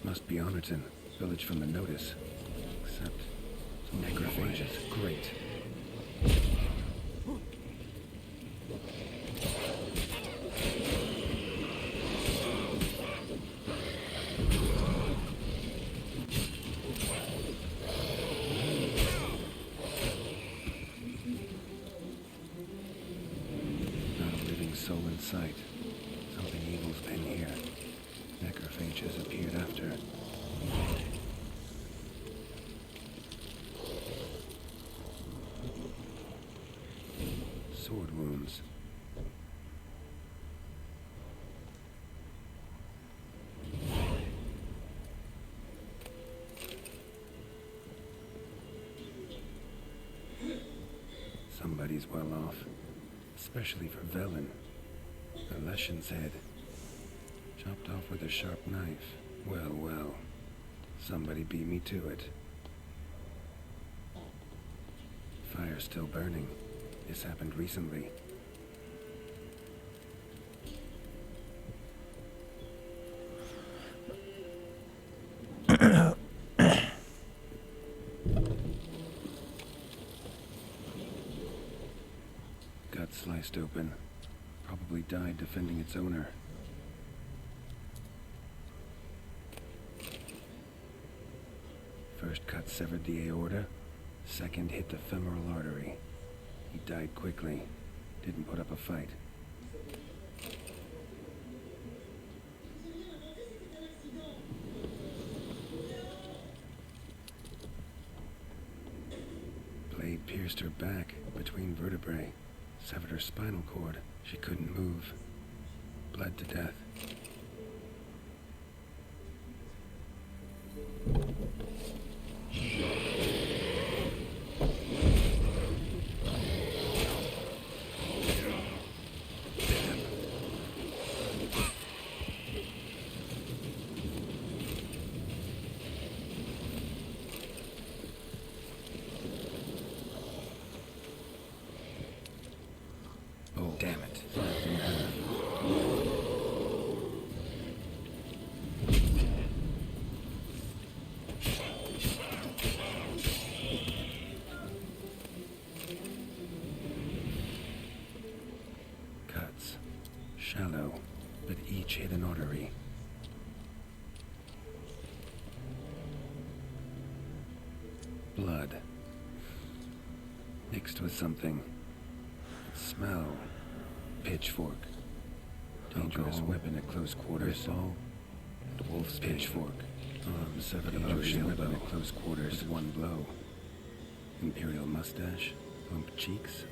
Must be Honorton, village from the notice. Except necrophages. Great. Not a living soul in sight. Something evil's been here. Necrophages appeared after. Sword wounds. Somebody's well off, especially for Velen. The Leshen's head. Chopped off with a sharp knife. Well, well. Somebody beat me to it. Fire's still burning. This happened recently. Gut sliced open. Probably died defending its owner. First cut severed the aorta, second hit the femoral artery. He died quickly, didn't put up a fight. Blade pierced her back between vertebrae, severed her spinal cord. She couldn't move. Bled to death. Oh, damn it. Cuts. Shallow, but each hit an artery. Blood. Mixed with something. Smell. Pitchfork. Dangerous weapon at close quarters. Ball. And wolf's pitchfork. Arm severed above weapon at close quarters with one blow. Imperial mustache. Plump cheeks.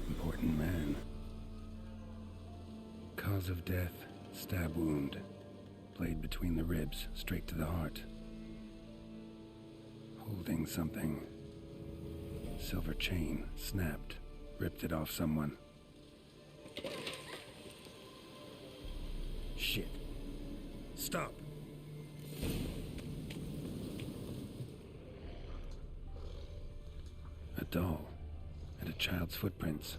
Important man. Cause of death. Stab wound. Blade between the ribs, straight to the heart. Holding something. Silver chain. Snapped. Ripped it off someone. Stop. A doll and a child's footprints.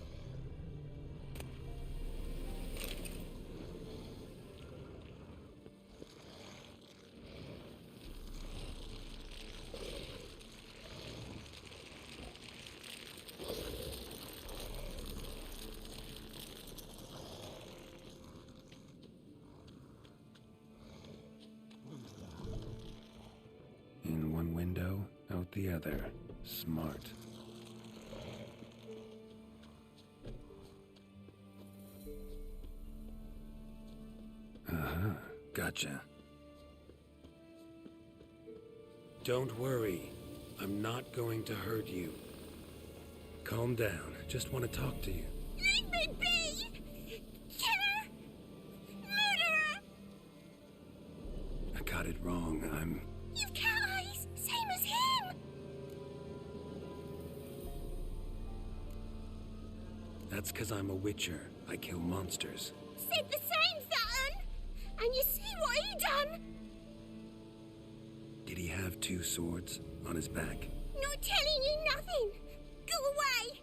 In one window, out the other. Smart. Uh-huh. Gotcha. Don't worry. I'm not going to hurt you. Calm down. Just want to talk to you. Leave me be! Killer! Murderer! I got it wrong. You've cat eyes, same as him! That's 'cause I'm a witcher. I kill monsters. Said the same, Saturn! And you see what he done? Did he have two swords on his back? Not telling you nothing! Go away!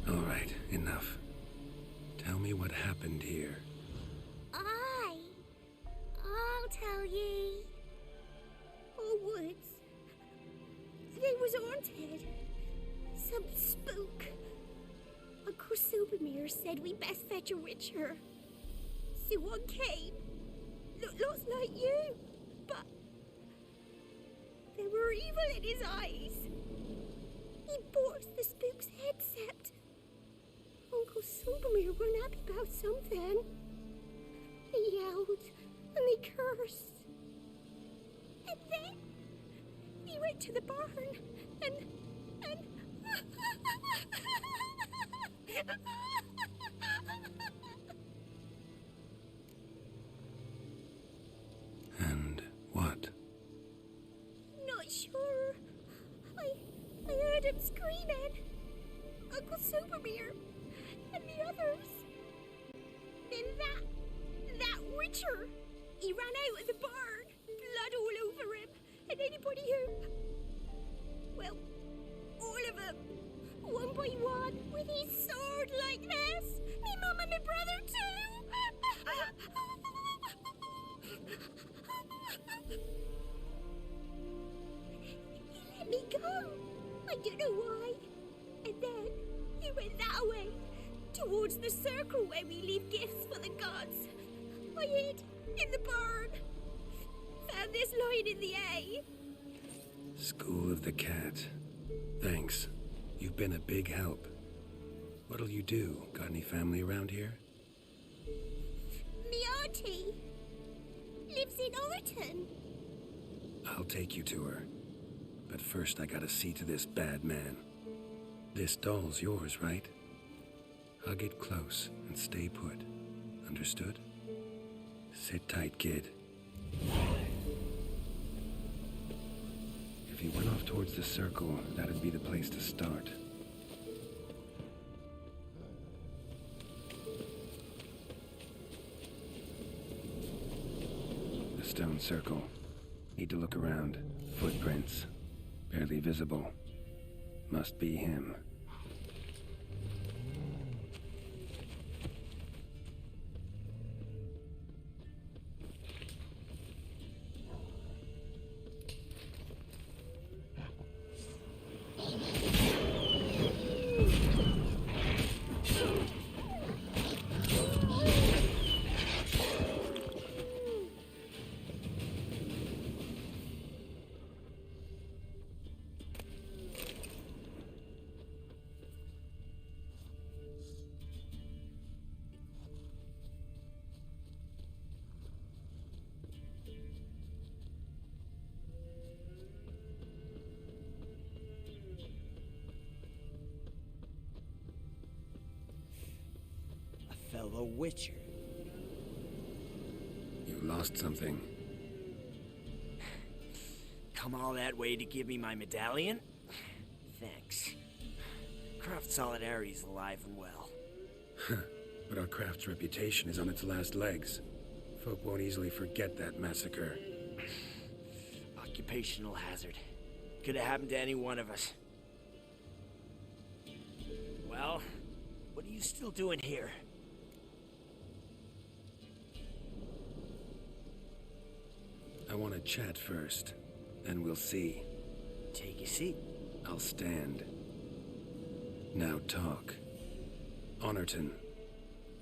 All right, enough. Tell me what happened here. I'll tell ye. Oh, woods. They was haunted. Some spook. Uncle Silvermere said we best fetch a witcher. So one came. Looked like you, but there were evil in his eyes. He bores the spook's head, sept. Uncle Silvermere wasn't happy about something. They yelled and they cursed. And then he went to the barn and And what? Not sure. I heard him screaming. Uncle Silvermere and the others. Then that witcher, he ran out of the barn, blood all over him, and anybody who, well, all of them, one by one, with his sword like this. Me mum and my brother too. He let me go. I don't know why. And then he went that way, towards the circle where we leave gifts for the gods. I hid in the barn. Found this line in the A. School of the Cat. Thanks. You've been a big help. What'll you do? Got any family around here? Me auntie lives in Overton. I'll take you to her. But first I gotta see to this bad man. This doll's yours, right? Hug it close and stay put. Understood? Sit tight, kid. If you went off towards the circle, that'd be the place to start. The stone circle. Need to look around. Footprints. Barely visible. Must be him. fellow witcher. You lost something. Come all that way to give me my medallion? Thanks. Craft Solidarity's alive and well. But our craft's reputation is on its last legs. Folk won't easily forget that massacre. Occupational hazard. Could have happened to any one of us. Well, what are you still doing here? I want to chat first, then we'll see. Take a seat. I'll stand. Now talk. Honorton,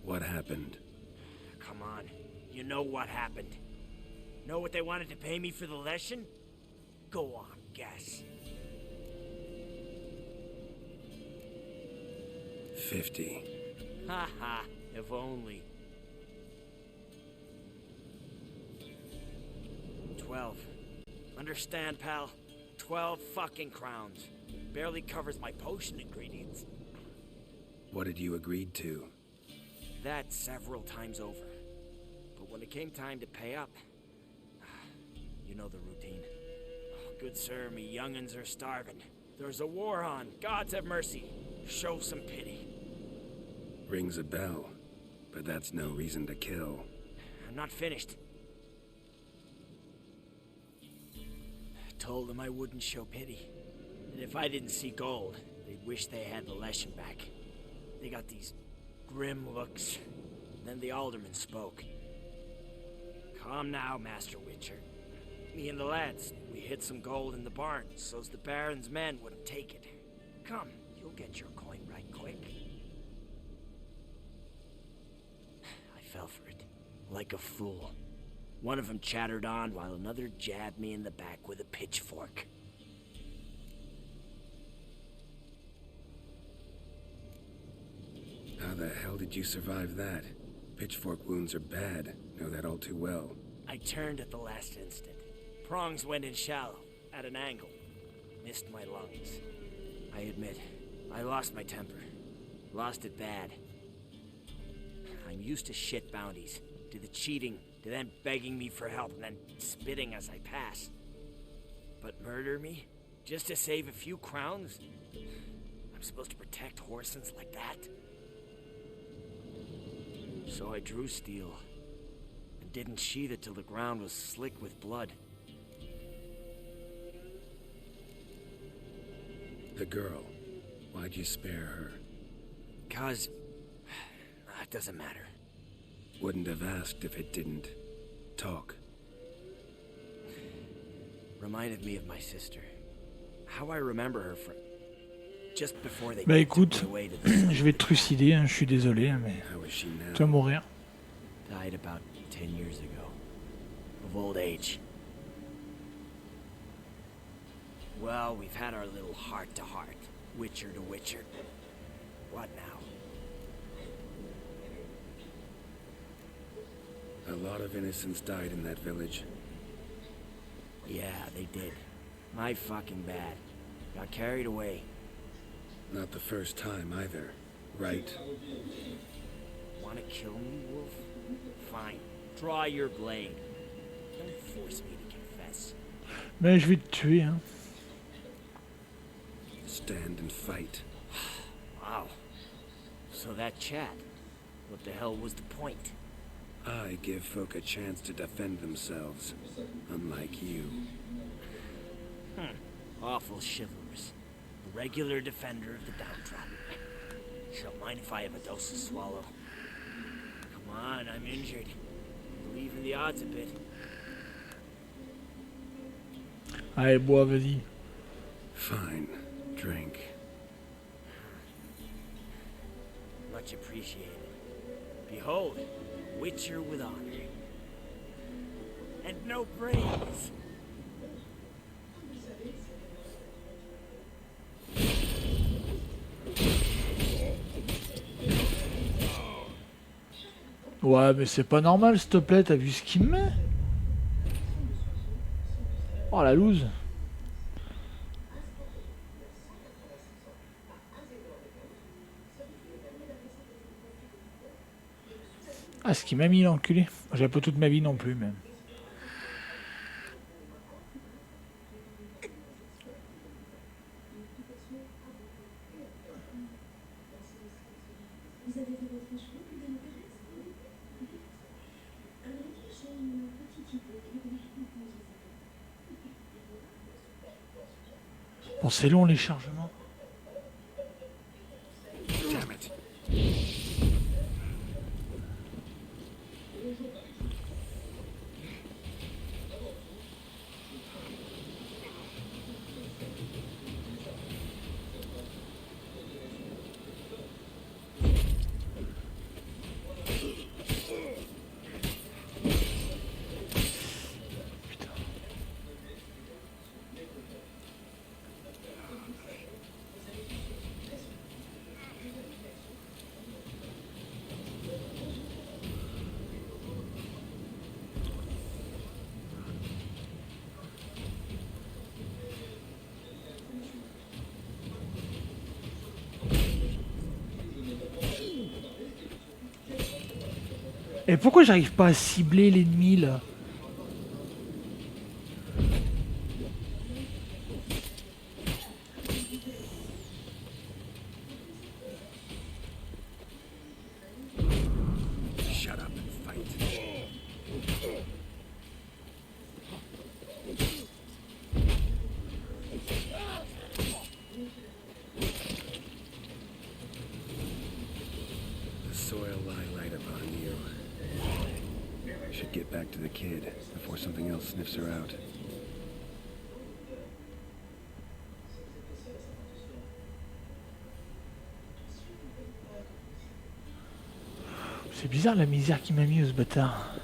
what happened? Come on. You know what happened. Know what they wanted to pay me for the lesson? Go on, guess. 50. Ha ha, if only. 12. Understand, pal? 12 fucking crowns. Barely covers my potion ingredients. What had you agreed to? That several times over. But when it came time to pay up, you know the routine. Oh, good sir, me young'uns are starving. There's a war on. Gods have mercy. Show some pity. Rings a bell, but that's no reason to kill. I'm not finished. Told them I wouldn't show pity. And if I didn't see gold, they'd wish they had the lesson back. They got these grim looks. Then the alderman spoke. Come now, Master Witcher. Me and the lads, we hid some gold in the barn, so's the Baron's men wouldn't take it. Come, you'll get your coin right quick. I fell for it, like a fool. One of them chattered on while another jabbed me in the back with a pitchfork. How the hell did you survive that? Pitchfork wounds are bad. Know that all too well. I turned at the last instant. Prongs went in shallow, at an angle. Missed my lungs. I admit, I lost my temper. Lost it bad. I'm used to shit bounties, to the cheating, to them begging me for help and then spitting as I pass. But murder me? Just to save a few crowns? I'm supposed to protect Horsens like that? So I drew steel, and didn't sheathe it till the ground was slick with blood. The girl. Why'd you spare her? 'Cause... it doesn't matter. Wouldn't have asked if it didn't. Talk. Reminded me of my sister. How I remember her from... Just before they Bah écoute, took me away to the... je vais te trucider, hein, je suis désolé, hein, mais How is she now? tu vas mourir. Died about 10 years ago. Of old age. Well, we've had our little heart-to-heart. Witcher to Witcher. What now? A lot of innocents died in that village. Yeah, they did. My fucking bad. Got carried away. Not the first time either, right? Wanna kill me, Wolf? Fine. Draw your blade. Don't force me to confess. Mais je vais te tuer, hein. Stand and fight. Wow. So that chat. What the hell was the point? I give folk a chance to defend themselves, unlike you. Awful chivalrous. A regular defender of the downtrodden. Shall mind if I have a dose to swallow? Come on, I'm injured. Believe in the odds a bit. Allez, bois, vas-y. Fine. Drink. Much appreciated. Behold, Witcher with honor. And no brains. Ouais, mais c'est pas normal, s'il te plaît, t'as vu ce qu'il me met? Oh la loose. Ah, ce qu'il m'a mis l'enculé. J'ai pas toute ma vie non plus, même. Vous Vous avez fait votre choix, madame Thérèse? À vrai dire, j'ai une petite idée qui devrait composer ça. Bon, c'est long les chargements. Damn it. Et pourquoi j'arrive pas à cibler l'ennemi là? Shut up and fight. The soil lie right upon you. Should get back to the kid before something else sniffs her out. C'est bizarre la misère qu'il m'a mis ce bâtard.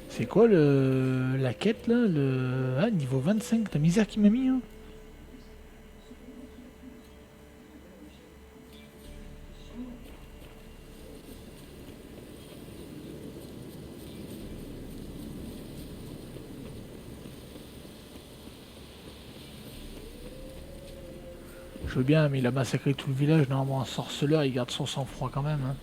C'est quoi la quête là, niveau 25, la misère qu'il m'a mis hein. Je veux bien, mais il a massacré tout le village. Normalement, un sorceleur, il garde son sang-froid quand même. Hein.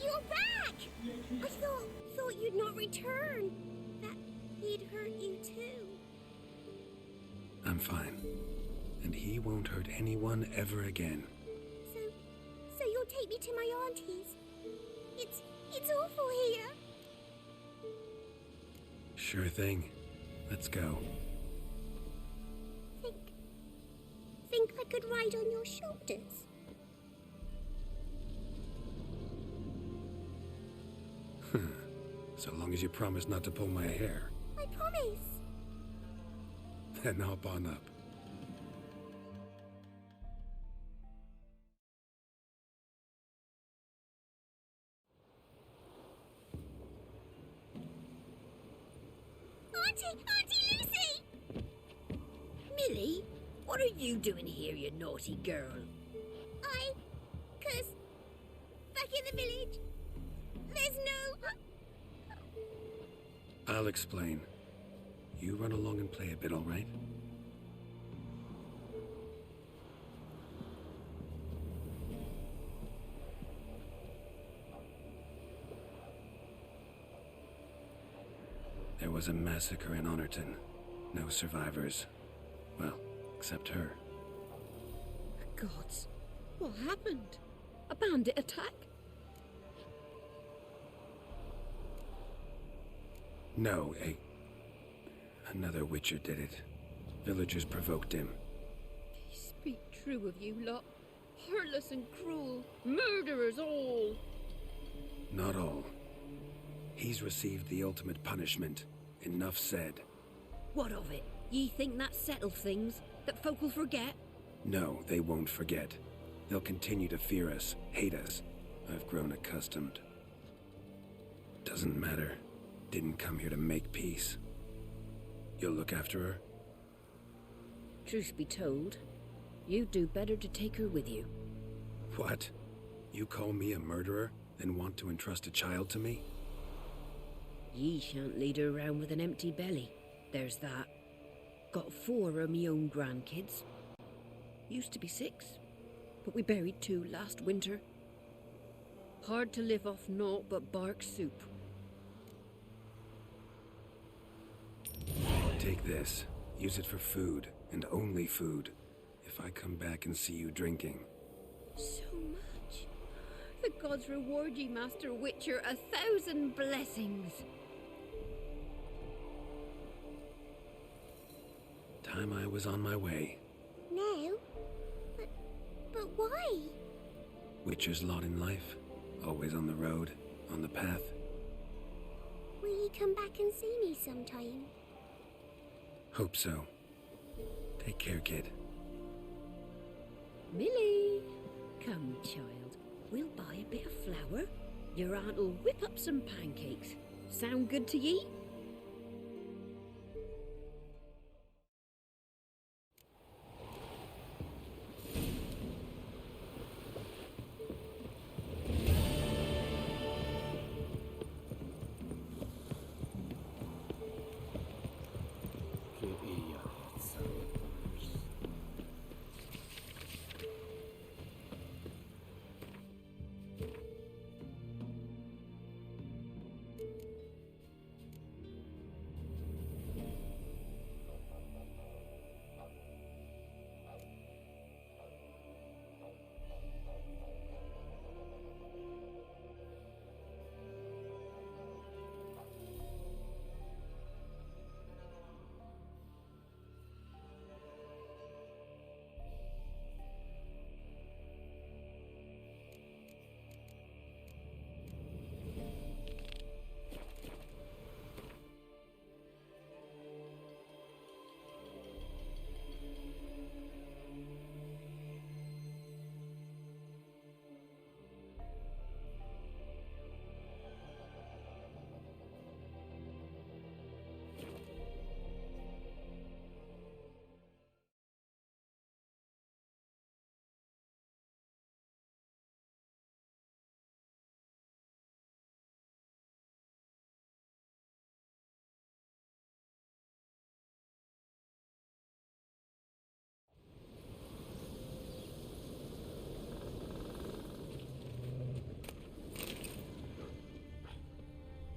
You're back! I thought you'd not return. That he'd hurt you too. I'm fine. And he won't hurt anyone ever again. So you'll take me to my auntie's? It's awful here. Sure thing. Let's go. Think I could ride on your shoulders? So long as you promise not to pull my hair. I promise. Then hop on up. Auntie Lucy! Millie, what are you doing here, you naughty girl? Cause back in the village, there's no... I'll explain. You run along and play a bit, all right? There was a massacre in Honorton. No survivors. Well, except her. Gods, what happened? A bandit attack? No, another Witcher did it. Villagers provoked him. Speak true of you lot. Heartless and cruel. Murderers all. Not all. He's received the ultimate punishment. Enough said. What of it? Ye think that settled things? That folk will forget? No, they won't forget. They'll continue to fear us, hate us. I've grown accustomed. Doesn't matter. Didn't come here to make peace. You'll look after her? Truth be told, you'd do better to take her with you. What? You call me a murderer, then want to entrust a child to me? Ye shan't lead her around with an empty belly. There's that. Got 4 of me own grandkids. Used to be 6, but we buried 2 last winter. Hard to live off naught but bark soup. Take this. Use it for food, and only food. If I come back and see you drinking. So much. The gods reward ye, Master Witcher, 1,000 blessings. Time I was on my way. No? But why? Witcher's lot in life. Always on the road, on the path. Will you come back and see me sometime? Hope so. Take care, kid. Millie! Come, child. We'll buy a bit of flour. Your aunt'll whip up some pancakes. Sound good to ye?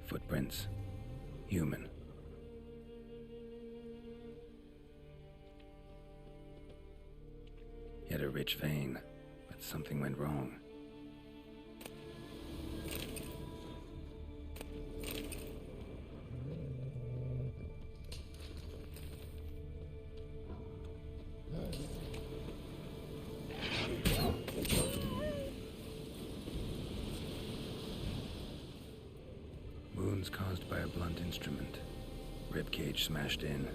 Footprints. Human. He had a rich vein, but something went wrong. Wounds caused by a blunt instrument. Ribcage smashed in.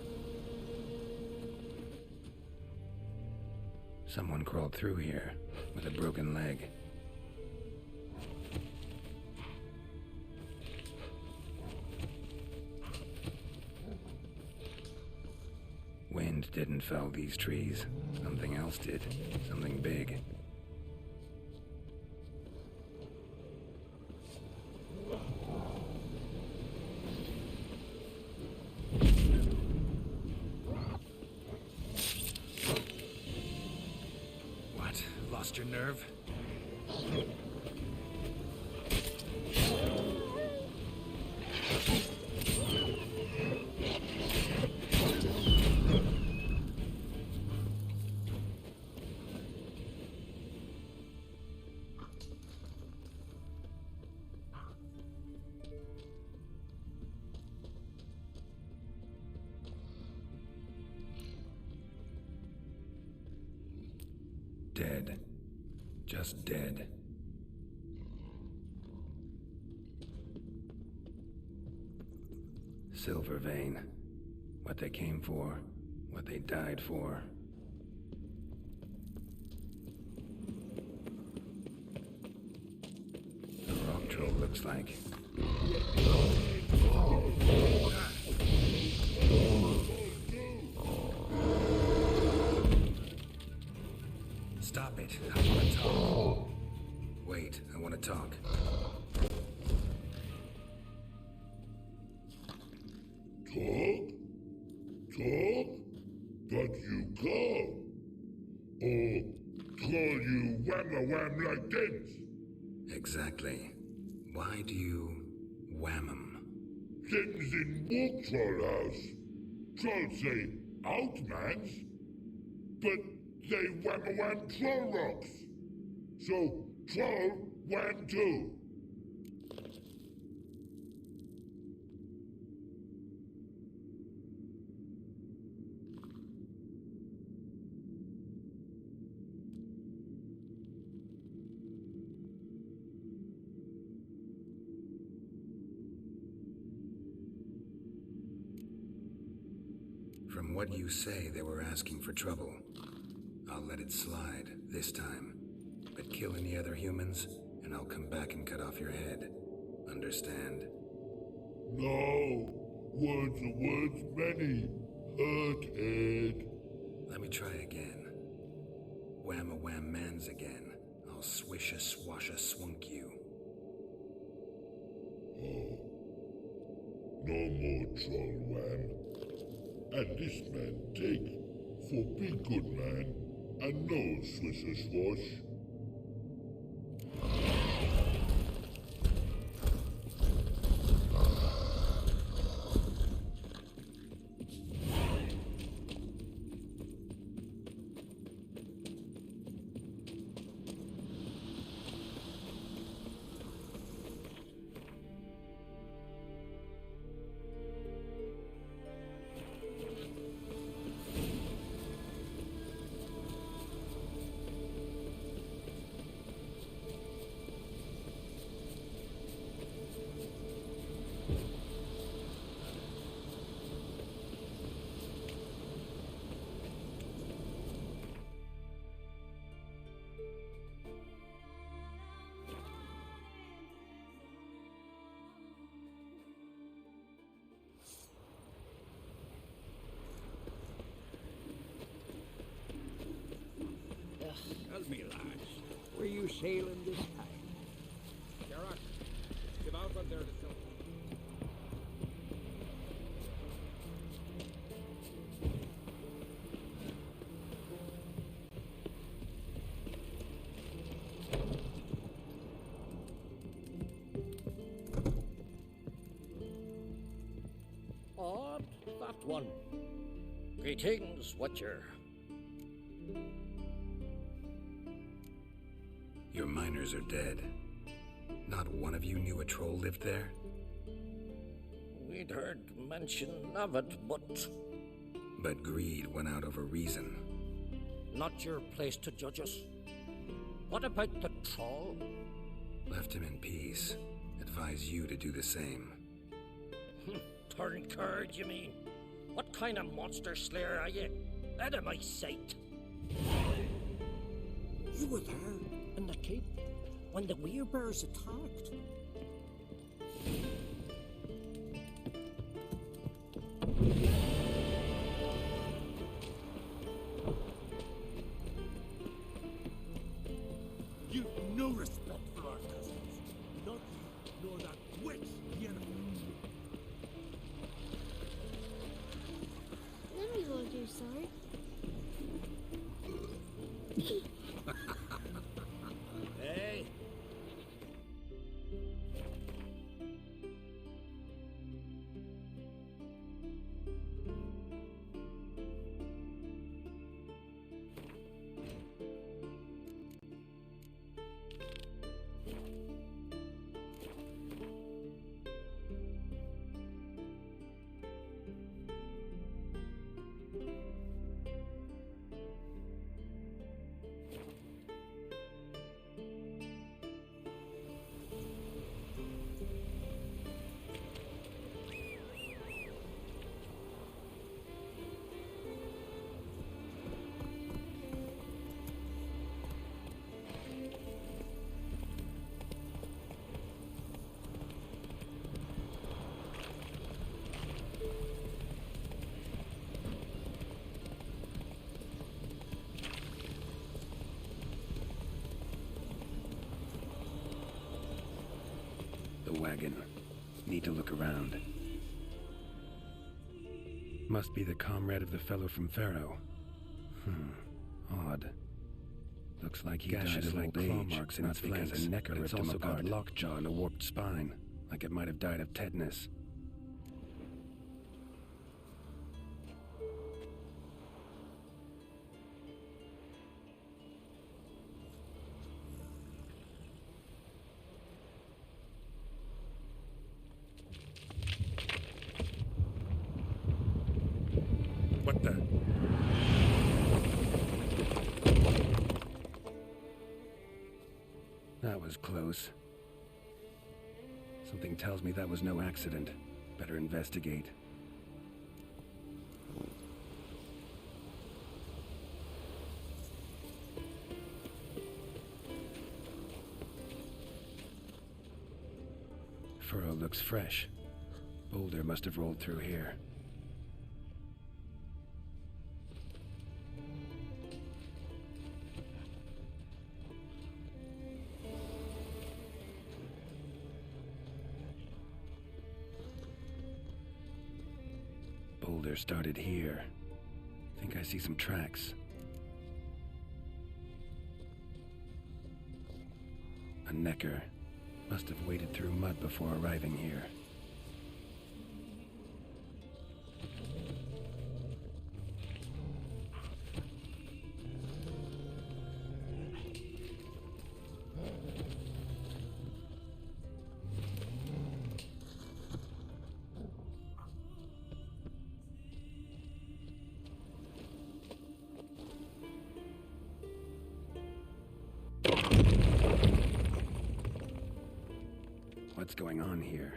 Someone crawled through here with a broken leg. Wind didn't fell these trees. Something else did. Something big. Lost your nerve? Dead. Just dead. Silver vein. What they came for. What they died for. The rock troll looks like. Stop it. I want to talk. Wait, I want to talk. Talk? Talk? But you call? Or call you wham-a-wham like this? Exactly. Why do you wham 'em? Them's in walk troll house. Trolls say outmans, but they wham troll rocks. So troll wham too. From what you say, they were asking for trouble. I'll let it slide this time. But kill any other humans, and I'll come back and cut off your head. Understand? No. Words are words many. Hurt head. Let me try again. Wham-a-wham mans again. I'll swish-a-swash-a-swunk you. Oh. No more troll wham. And this man take for be good man and no swisher swash. Tell me, lads, were you sailing this time? Gerald, get out on there to sell. Odd, that one. Greetings, Watcher. Your miners are dead. Not one of you knew a troll lived there? We'd heard mention of it, but But greed went out over reason. not your place to judge us. What about the troll? Left him in peace. Advise you to do the same. Turn card, you mean? What kind of monster slayer are you? Out of my sight. You were there in the keep when the werebears attacked. You've no respect for our cousins. Not you, nor that witch, Yennefer. Then we will do so. Hey, The wagon. Need to look around. Must be the comrade of the fellow from Pharaoh. Odd. Looks like he died of old age, marks in its flanks, and Necker ripped him apart. Lockjaw and a warped spine, like it might have died of tetanus. What the? That was close. Something tells me that was no accident. Better investigate. Furrow looks fresh. Boulder must have rolled through here. Boulder started here. Think I see some tracks. A Necker. Must have waded through mud before arriving here. What's going on here?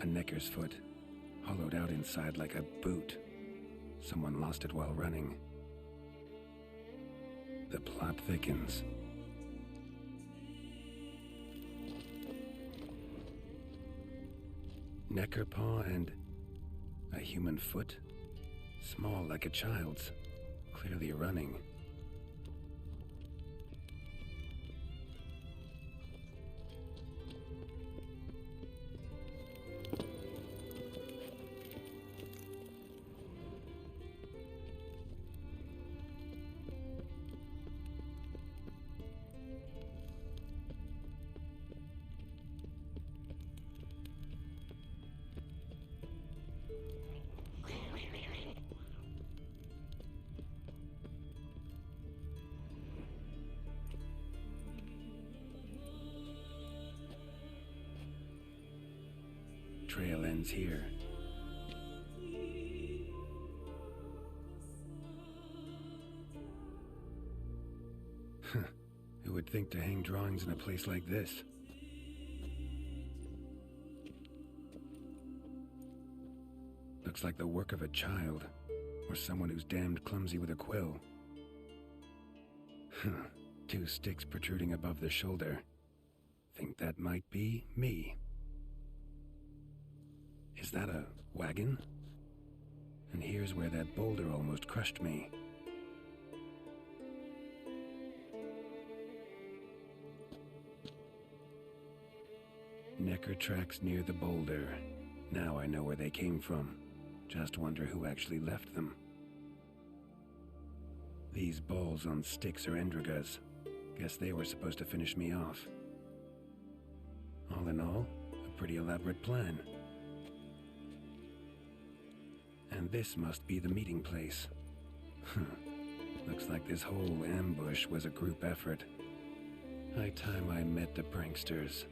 A Necker's foot, hollowed out inside like a boot. Someone lost it while running. The plot thickens. Necker paw and a human foot? Small like a child's, clearly running. trail ends here. Who would think to hang drawings in a place like this? Looks like the work of a child, or someone who's damned clumsy with a quill. 2 sticks protruding above the shoulder. Think that might be me. Is that a wagon? And here's where that boulder almost crushed me. Necker tracks near the boulder. Now I know where they came from. Just wonder who actually left them. These balls on sticks are Endrigas. Guess they were supposed to finish me off. All in all, a pretty elaborate plan. And this must be the meeting place. Looks like this whole ambush was a group effort. High time I met the pranksters.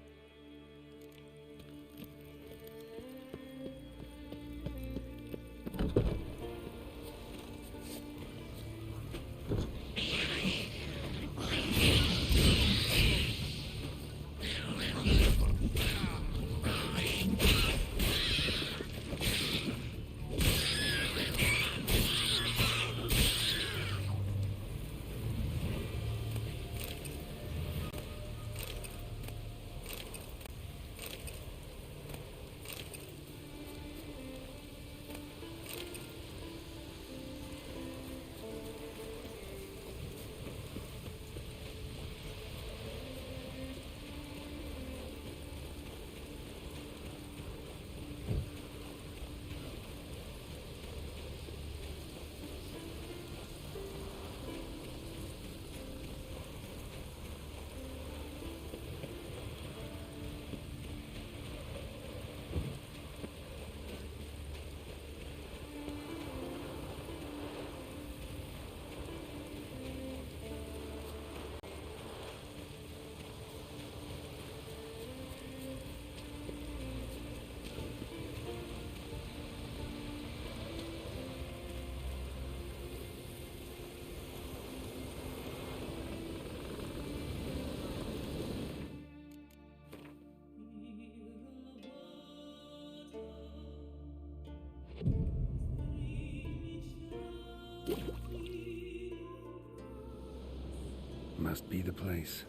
Must be the place.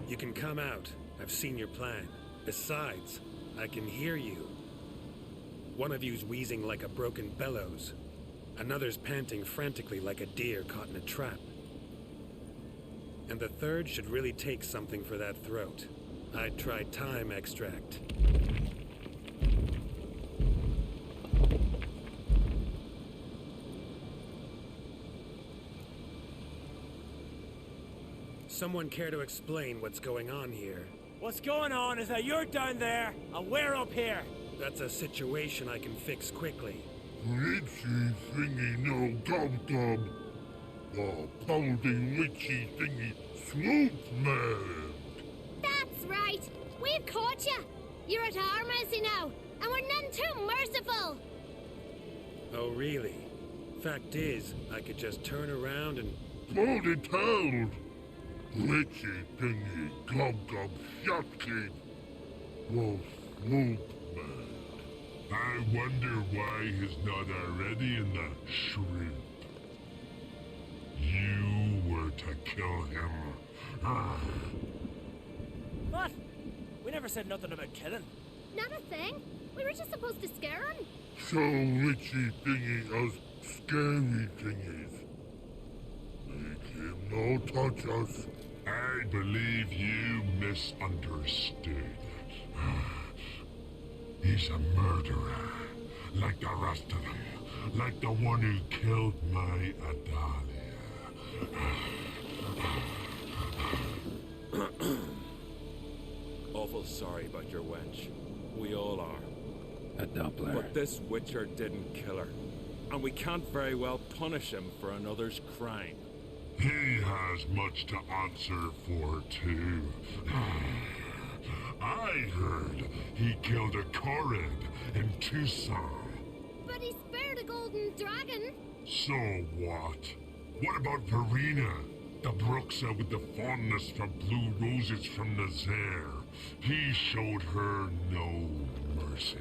You can come out. I've seen your plan. Besides, I can hear you. One of you's wheezing like a broken bellows. Another's panting frantically like a deer caught in a trap. And the third should really take something for that throat. I'd try thyme extract. Someone care to explain what's going on here? What's going on is that you're down there, and we're up here. That's a situation I can fix quickly. Richie thingy no gum. Oh, Poldy Richie thingy swoop man. That's right. We've caught you. You're at our mercy now, and we're none too merciful. Oh, really? Fact is, I could just turn around and... Poldy told. Richie thingy gum shot kid. Whoa, swoop man. I wonder why he's not already in the shrimp. You were to kill him. What? We never said nothing about killing. Not a thing. We were just supposed to scare him. So Richie thingy us scary thingies. Make him no touch us. I believe you misunderstood. He's a murderer, like the rest of them. Like the one who killed my Adalia. Awful sorry about your wench. We all are. A Doppler. But this Witcher didn't kill her. And we can't very well punish him for another's crime. He has much to answer for, too. I heard he killed a Korred in Tucson. But he spared a golden dragon. So what? What about Verena? The Bruxa with the fondness for blue roses from Nazaire. He showed her no mercy.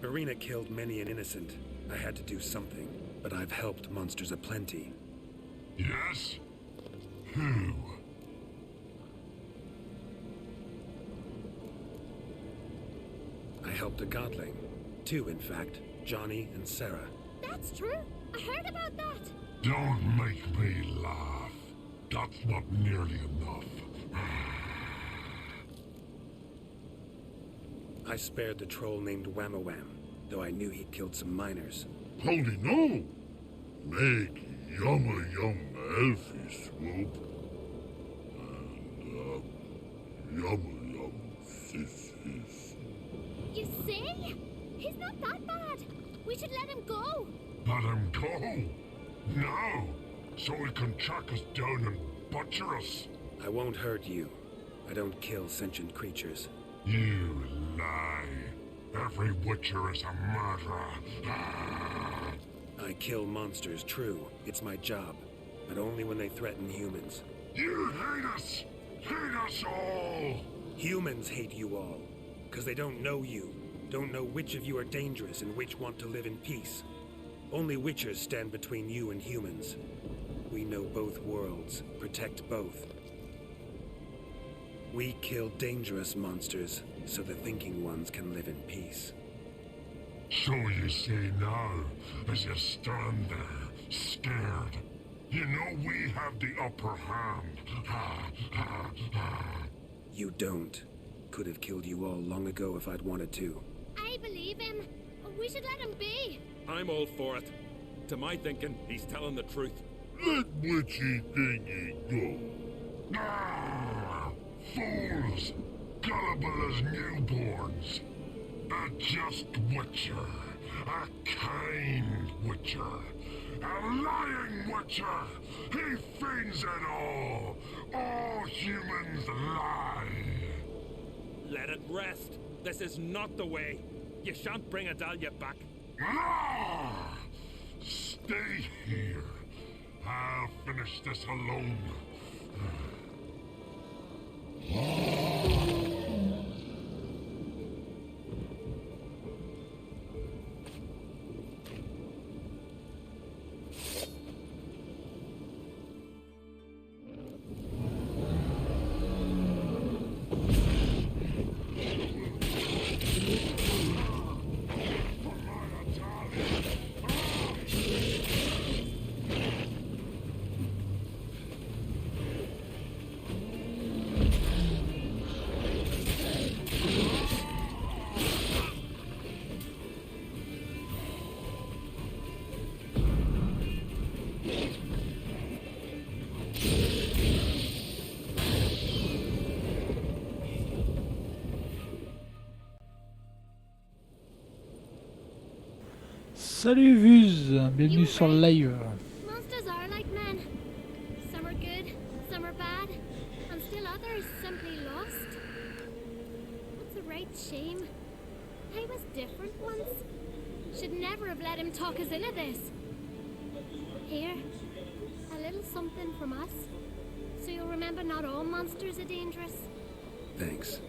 Verena killed many an innocent. I had to do something, but I've helped monsters aplenty. Yes? Who? I helped a godling. 2, in fact. Johnny and Sarah. That's true. I heard about that. Don't make me laugh. That's not nearly enough. I spared the troll named Whamawam, though I knew he'd killed some miners. Holy no! Make yumma yum elfie swoop. And, yumma yum sissies. You see? He's not that bad. We should let him go. Let him go? No! So he can track us down and butcher us. I won't hurt you. I don't kill sentient creatures. You lie. Every witcher is a murderer. I kill monsters, true. It's my job. But only when they threaten humans. You hate us! Hate us all! Humans hate you all. Because they don't know you. Don't know which of you are dangerous and which want to live in peace. Only witchers stand between you and humans. We know both worlds. Protect both. We kill dangerous monsters, so the thinking ones can live in peace. So you say now, as you stand there, scared. You know we have the upper hand. You don't. Could have killed you all long ago if I'd wanted to. I believe him. We should let him be. I'm all for it. To my thinking, he's telling the truth. Let witchy thingy go. Fools! Gullible as newborns. A just witcher. A kind witcher. A lying witcher. He feigns it all. All humans lie. Let it rest. This is not the way. You shan't bring Adalia back. Ah! Stay here. I'll finish this alone. Salut Vuz, bienvenue sur le live. Monsters are like men. Some are good, some are bad, and still others simply lost. That's a right shame. I was different once. Should never have let him talk us into this. Here, a little something from us, so you'll remember not all monsters are dangerous. Thanks.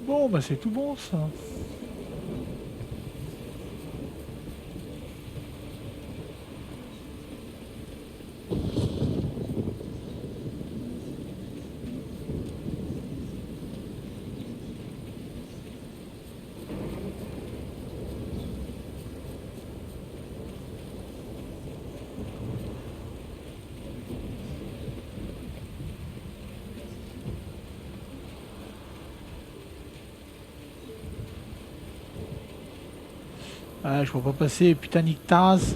Bon, bah c'est tout bon ça. Ah, je peux pas passer, putain, nique ta race.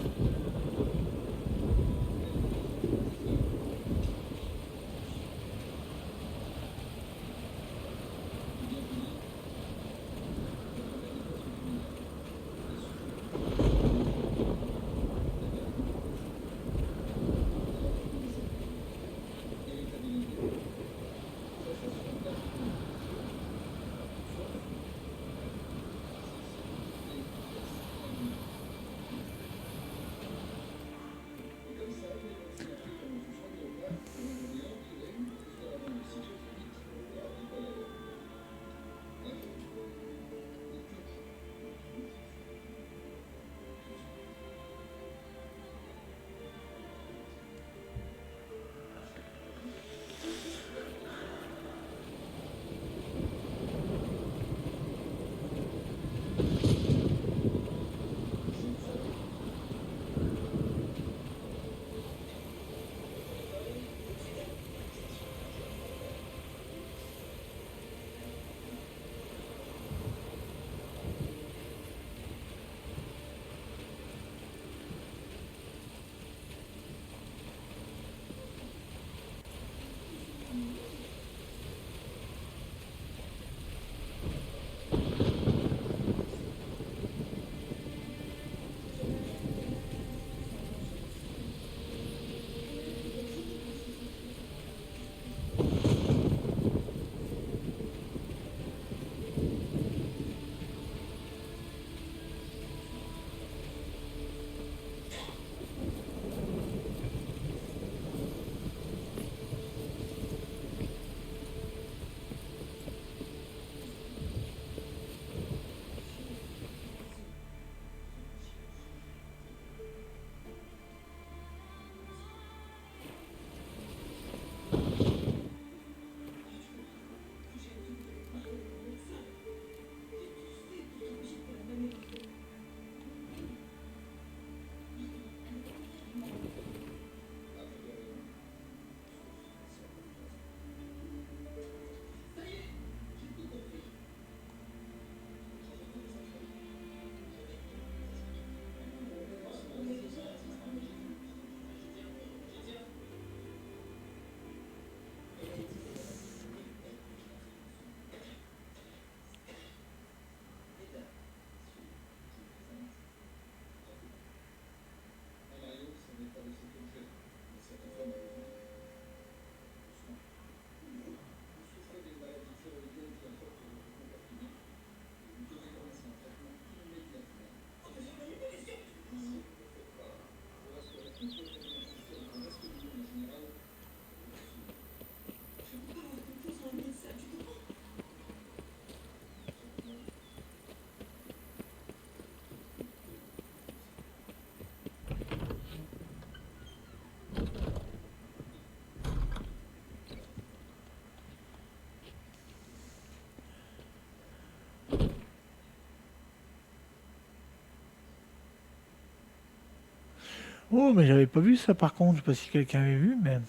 Oh, mais j'avais pas vu ça par contre, je sais pas si quelqu'un avait vu, mais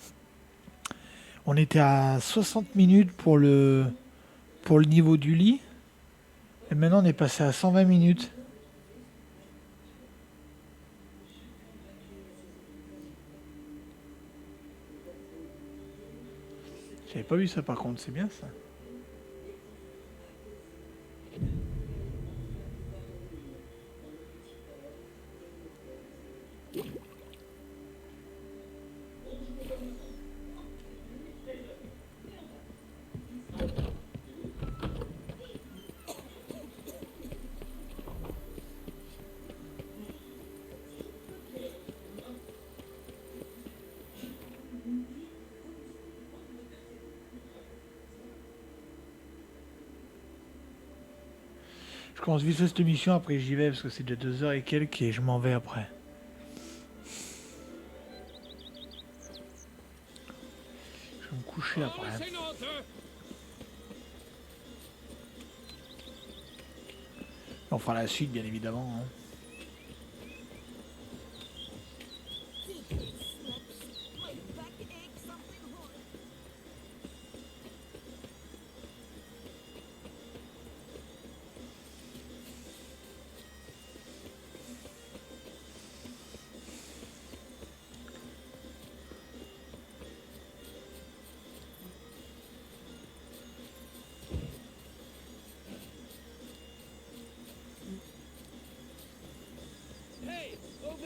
on était à 60 minutes pour le niveau du lit, et maintenant on est passé à 120 minutes. J'avais pas vu ça par contre, c'est bien ça. Je commence vite fait cette mission, après j'y vais parce que c'est déjà 2 heures et quelques et je m'en vais après. Je vais me coucher après. On fera la suite bien évidemment. Hein.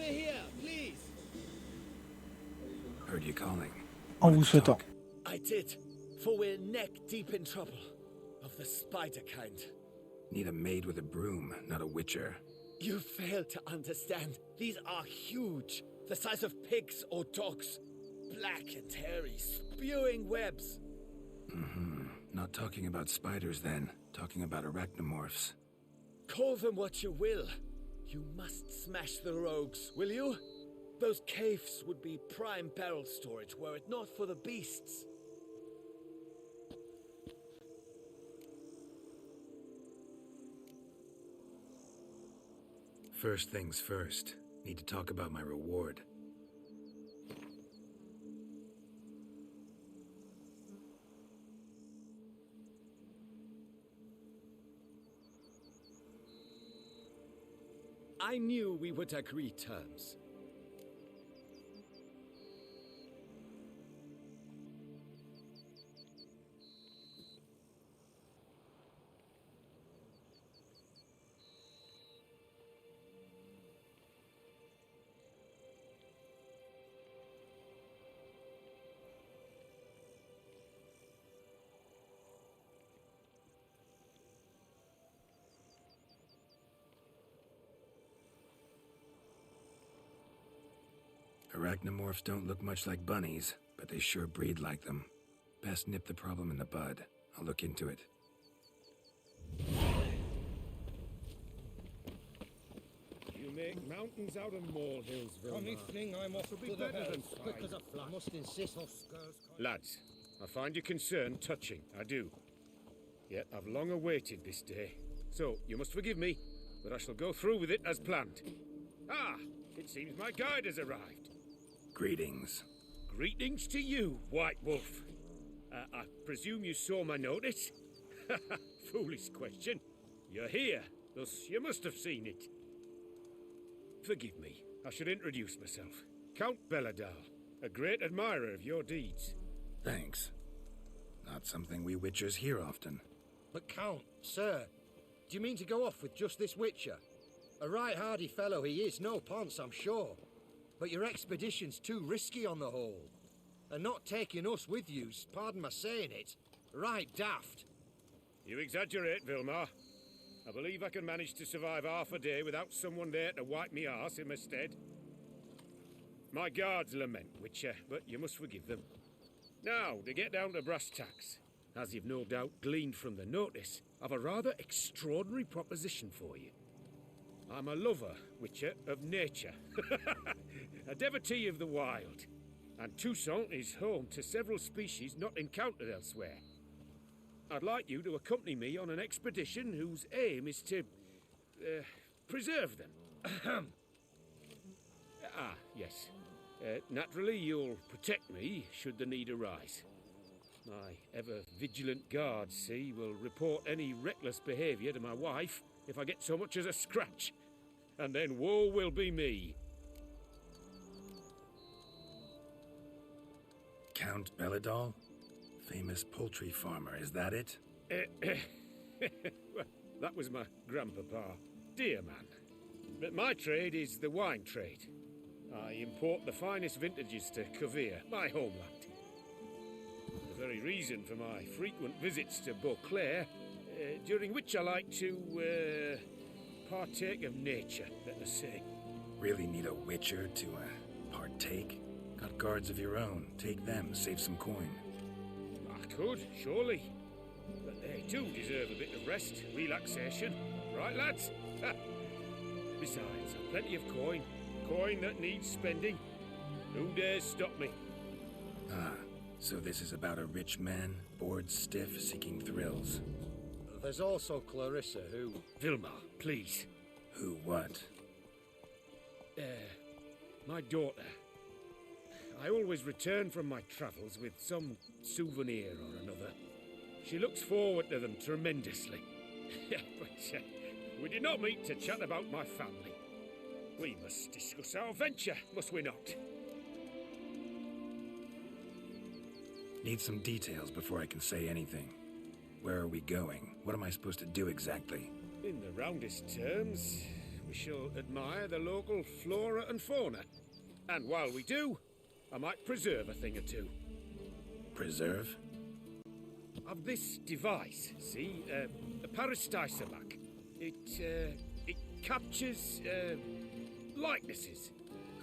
here, please. Heard you calling. En vous souhaitant. I did, for we're neck deep in trouble. Of the spider kind. Need a maid with a broom, not a witcher. You fail to understand. These are huge. The size of pigs or dogs. Black and hairy, spewing webs. Mm-hmm. Not talking about spiders then. Talking about arachnomorphs. Call them what you will. You must smash the rogues, will you? Those caves would be prime barrel storage were it not for the beasts. First things first. Need to talk about my reward. I knew we would agree terms. Arachnomorphs don't look much like bunnies, but they sure breed like them. Best nip the problem in the bud. I'll look into it. You make mountains out of molehills, Vilma. Funny thing, I'm off It'll be to the better than house, quick fine. as a flash. Must insist. Lads, I find your concern touching, I do. Yet I've long awaited this day. So, you must forgive me, but I shall go through with it as planned. Ah, it seems my guide has arrived. Greetings. Greetings to you, White Wolf. I presume you saw my notice? Foolish question. You're here, thus you must have seen it. Forgive me, I should introduce myself. Count Belladal, a great admirer of your deeds. Thanks. Not something we witchers hear often. But Count, sir, do you mean to go off with just this witcher? A right hardy fellow he is, no ponce, I'm sure. But your expedition's too risky on the whole. And not taking us with you's, pardon my saying it, right daft. You exaggerate, Vilmar. I believe I can manage to survive half a day without someone there to wipe me arse in my stead. My guards lament, Witcher, but you must forgive them. Now, to get down to brass tacks, as you've no doubt gleaned from the notice, I've a rather extraordinary proposition for you. I'm a lover, Witcher, of nature. A devotee of the wild. And Toussaint is home to several species not encountered elsewhere. I'd like you to accompany me on an expedition whose aim is to preserve them. Yes. Naturally, you'll protect me should the need arise. My ever-vigilant guards, see, will report any reckless behaviour to my wife if I get so much as a scratch. And then woe will be me. Count Belladal? Famous poultry farmer, is that it? Well, that was my grandpapa. Dear man. But my trade is the wine trade. I import the finest vintages to Cavir, my homeland. The very reason for my frequent visits to Beauclair, during which I like to partake of nature, let us say. Really need a witcher to partake? Got guards of your own. Take them, save some coin. I could, surely. But they too deserve a bit of rest, relaxation. Right, lads? Besides, I've plenty of coin. Coin that needs spending. Who dares stop me? Ah, so this is about a rich man, bored stiff, seeking thrills. There's also Clarissa, who... Vilma, please. Who what? My daughter. I always return from my travels with some souvenir or another. She looks forward to them tremendously. But we did not meet to chat about my family. We must discuss our venture, must we not? Need some details before I can say anything. Where are we going? What am I supposed to do exactly? In the roundest terms, we shall admire the local flora and fauna. And while we do, I might preserve a thing or two. Preserve? Of this device, see? A parasticerlac. It captures, likenesses.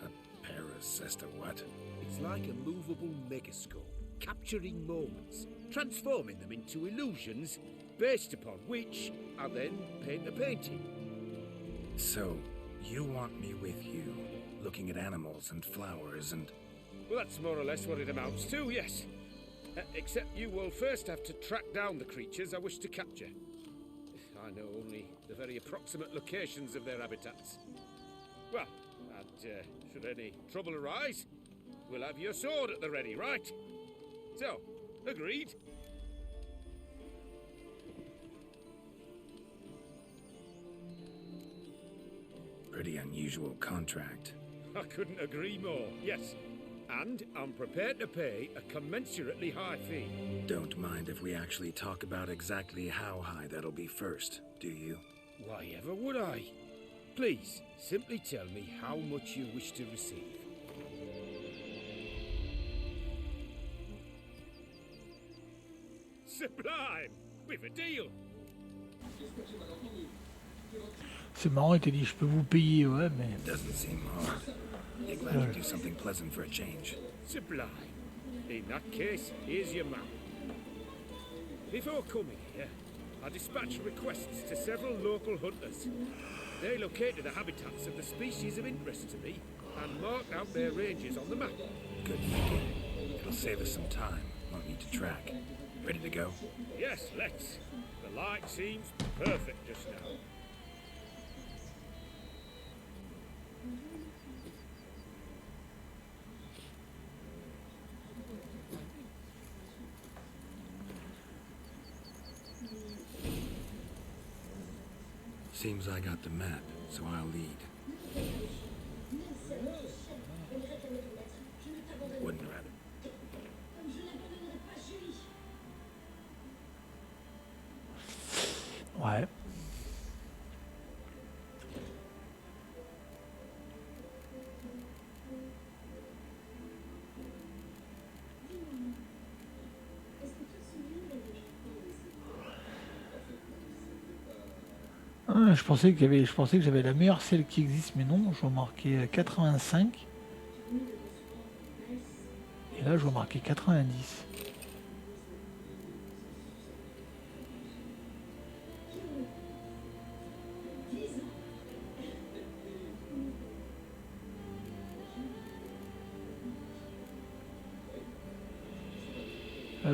A parasister what? It's like a movable megascope, capturing moments, transforming them into illusions, based upon which I then paint a painting. So, you want me with you, looking at animals and flowers and... Well, that's more or less what it amounts to, yes. Except you will first have to track down the creatures I wish to capture. I know only the very approximate locations of their habitats. Well, and should any trouble arise, we'll have your sword at the ready, right? So, agreed? Pretty unusual contract. I couldn't agree more, yes. And I'm prepared to pay a commensurately high fee. Don't mind if we actually talk about exactly how high that'll be first, do you? Why ever would I? Please, simply tell me how much you wish to receive. Sublime! We've a deal! C'est marrant, il t'a dit je peux vous payer, ouais, mais... Doesn't seem hard. You're glad to do something pleasant for a change. Sublime. In that case, here's your map. Before coming here, I dispatched requests to several local hunters. They located the habitats of the species of interest to me and marked out their ranges on the map. Good thinking. It'll save us some time. Won't need to track. Ready to go? Yes, let's. The light seems perfect just now. Seems I got the map, so I'll lead. Wouldn't rather. Ouais. Ah, je pensais que j'avais la meilleure selle qui existe, mais non, je vois marqué 85. Et là, je vois marqué 90.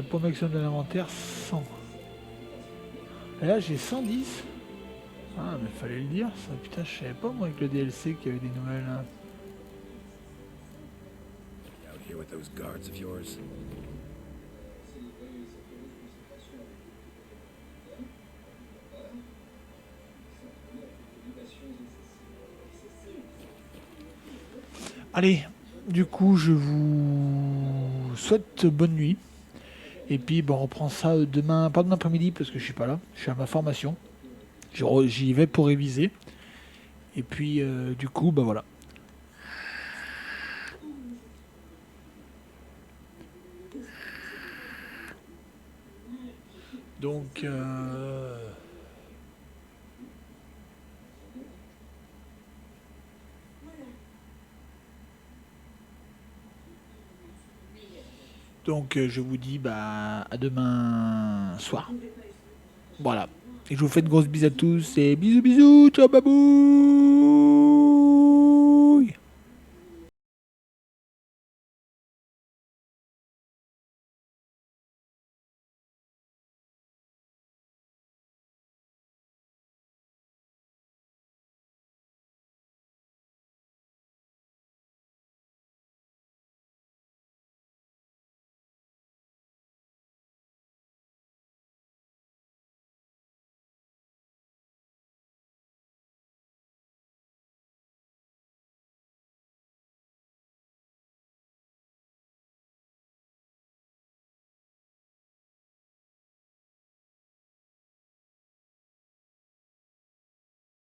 Pour maximum de l'inventaire, 100. Et là, j'ai 110. Ah, mais fallait le dire, ça. Putain, je savais pas, moi, avec le DLC, qu'il y avait des nouvelles. Hein. Out here with those guards of yours. Allez, du coup, je vous souhaite bonne nuit. Et puis, bon, on reprend ça demain, pas demain après-midi, parce que je suis pas là. Je suis à ma formation. J'y vais pour réviser. Et puis, du coup, bah voilà. Donc, je vous dis bah à demain soir. Voilà. Et je vous fais une grosse bise à tous et bisous bisous, ciao babou.